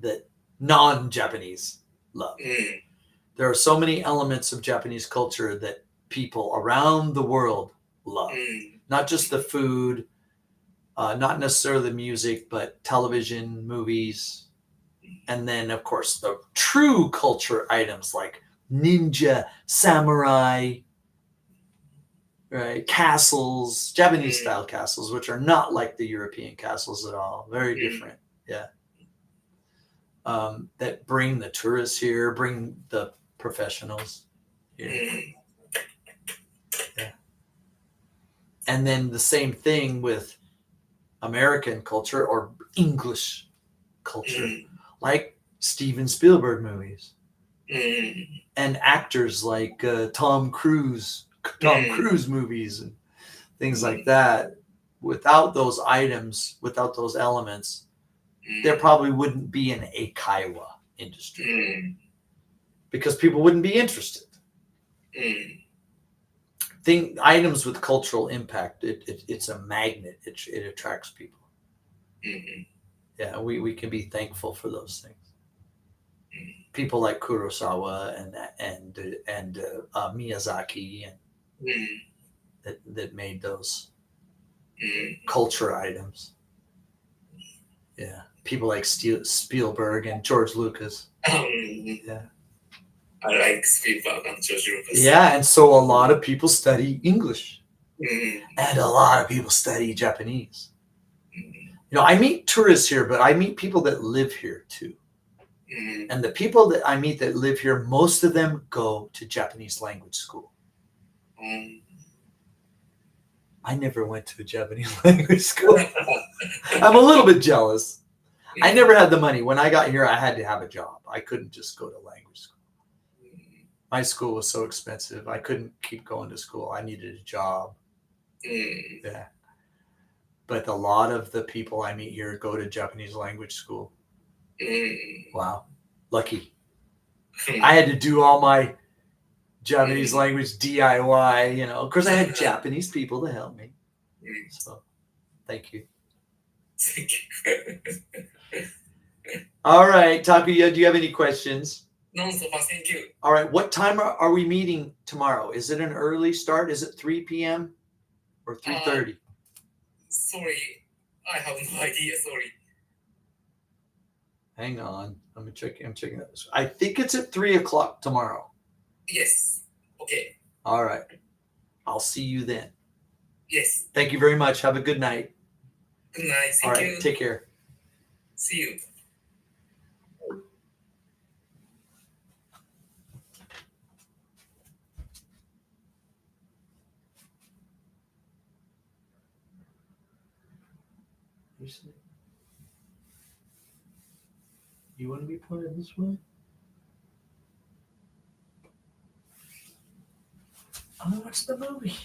that non-Japanese love. There are so many elements of Japanese culture that people around the world love. Not just the food, not necessarily the music, but television, movies, and then, of course, the true culture items like ninja, samurai, right? Castles, Japanese style castles, which are not like the European castles at all. Very different. Yeah. That bring the tourists here, bring the professionals here. Yeah. And then the same thing with American culture or English culture, like Steven Spielberg movies. And actors like Tom Cruise movies and things like that. Without those items, without those elements, there probably wouldn't be an eikaiwa industry because people wouldn't be interested. Items with cultural impact, it's a magnet. It attracts people. Yeah, we can be thankful for those things. People like Kurosawa and Miyazaki and that made those culture items. Yeah, people like Spielberg and George Lucas. Yeah, I like Spielberg and George Lucas. Yeah, and so a lot of people study English, and a lot of people study Japanese. You know, I meet tourists here, but I meet people that live here too. And the people that I meet that live here, most of them go to Japanese language school. I never went to a Japanese language school. I'm a little bit jealous. I never had the money. When I got here, I had to have a job. I couldn't just go to language school. My school was so expensive. I couldn't keep going to school. I needed a job. Yeah. But a lot of the people I meet here go to Japanese language school. Wow. Lucky. I had to do all my Japanese language DIY, you know. Of course, I had Japanese people to help me. So, thank you. Thank you. All right, Takuya, do you have any questions? No, so far, thank you. All right, what time are we meeting tomorrow? Is it an early start? Is it 3 p.m. or 3:30? Sorry, I have no idea. Sorry. Hang on, I'm checking that. I think it's at 3 o'clock tomorrow. Yes. Okay. All right, I'll see you then. Yes. Thank you very much. Have a good night. Good night. All Thank right, you. take care. See you. You want to be part of this one? I want to watch the movie.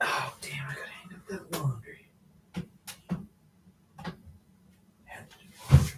Oh, damn, I gotta hang up that laundry. Had to do laundry.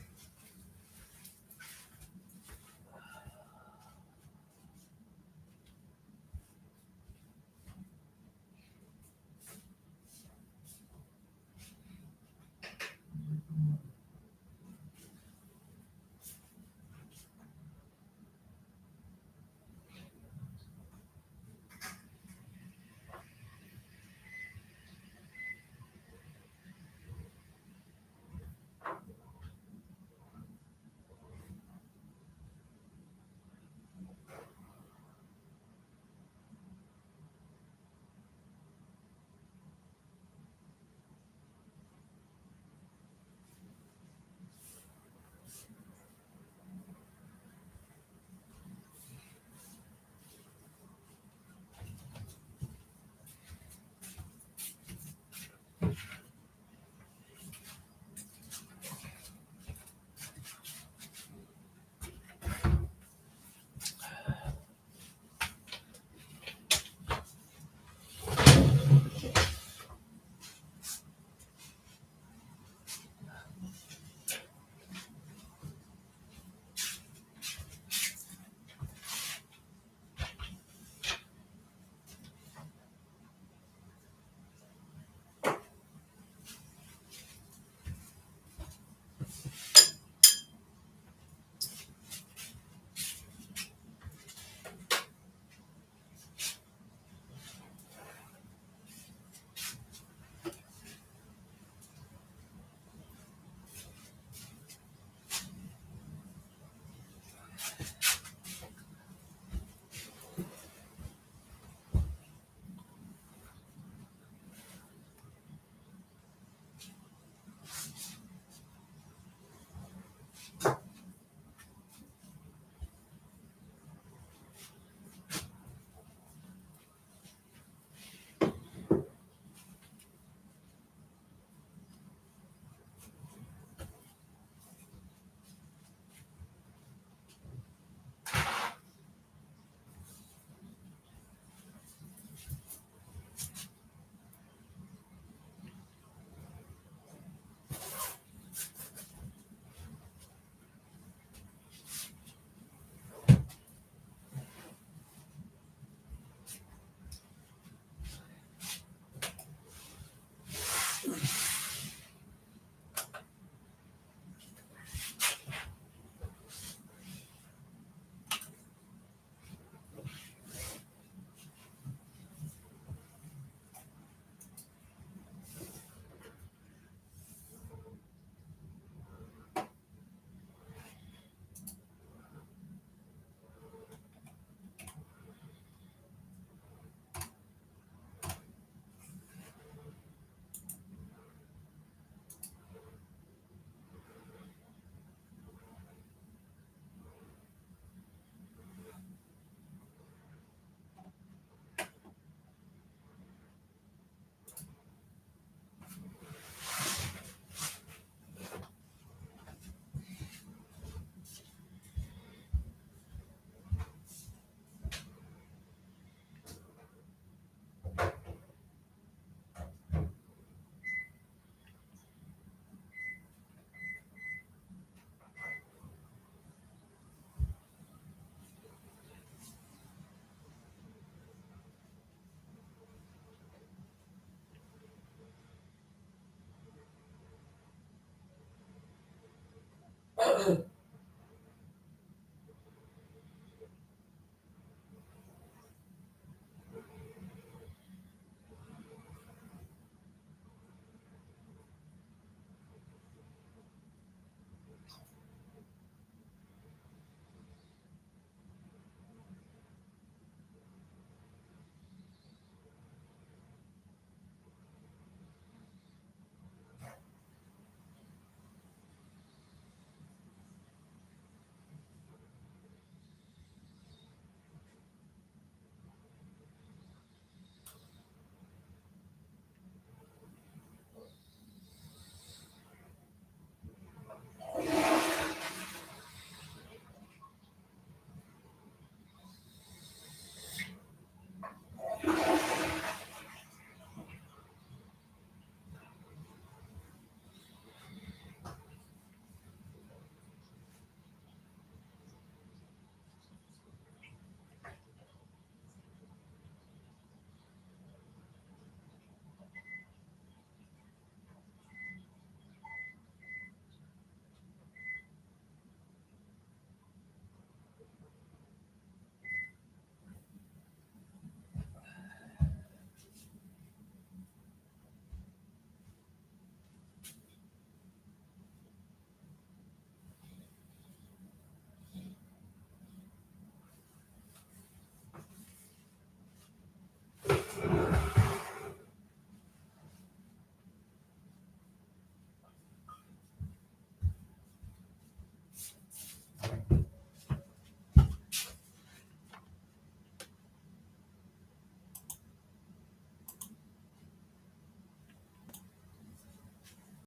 uh,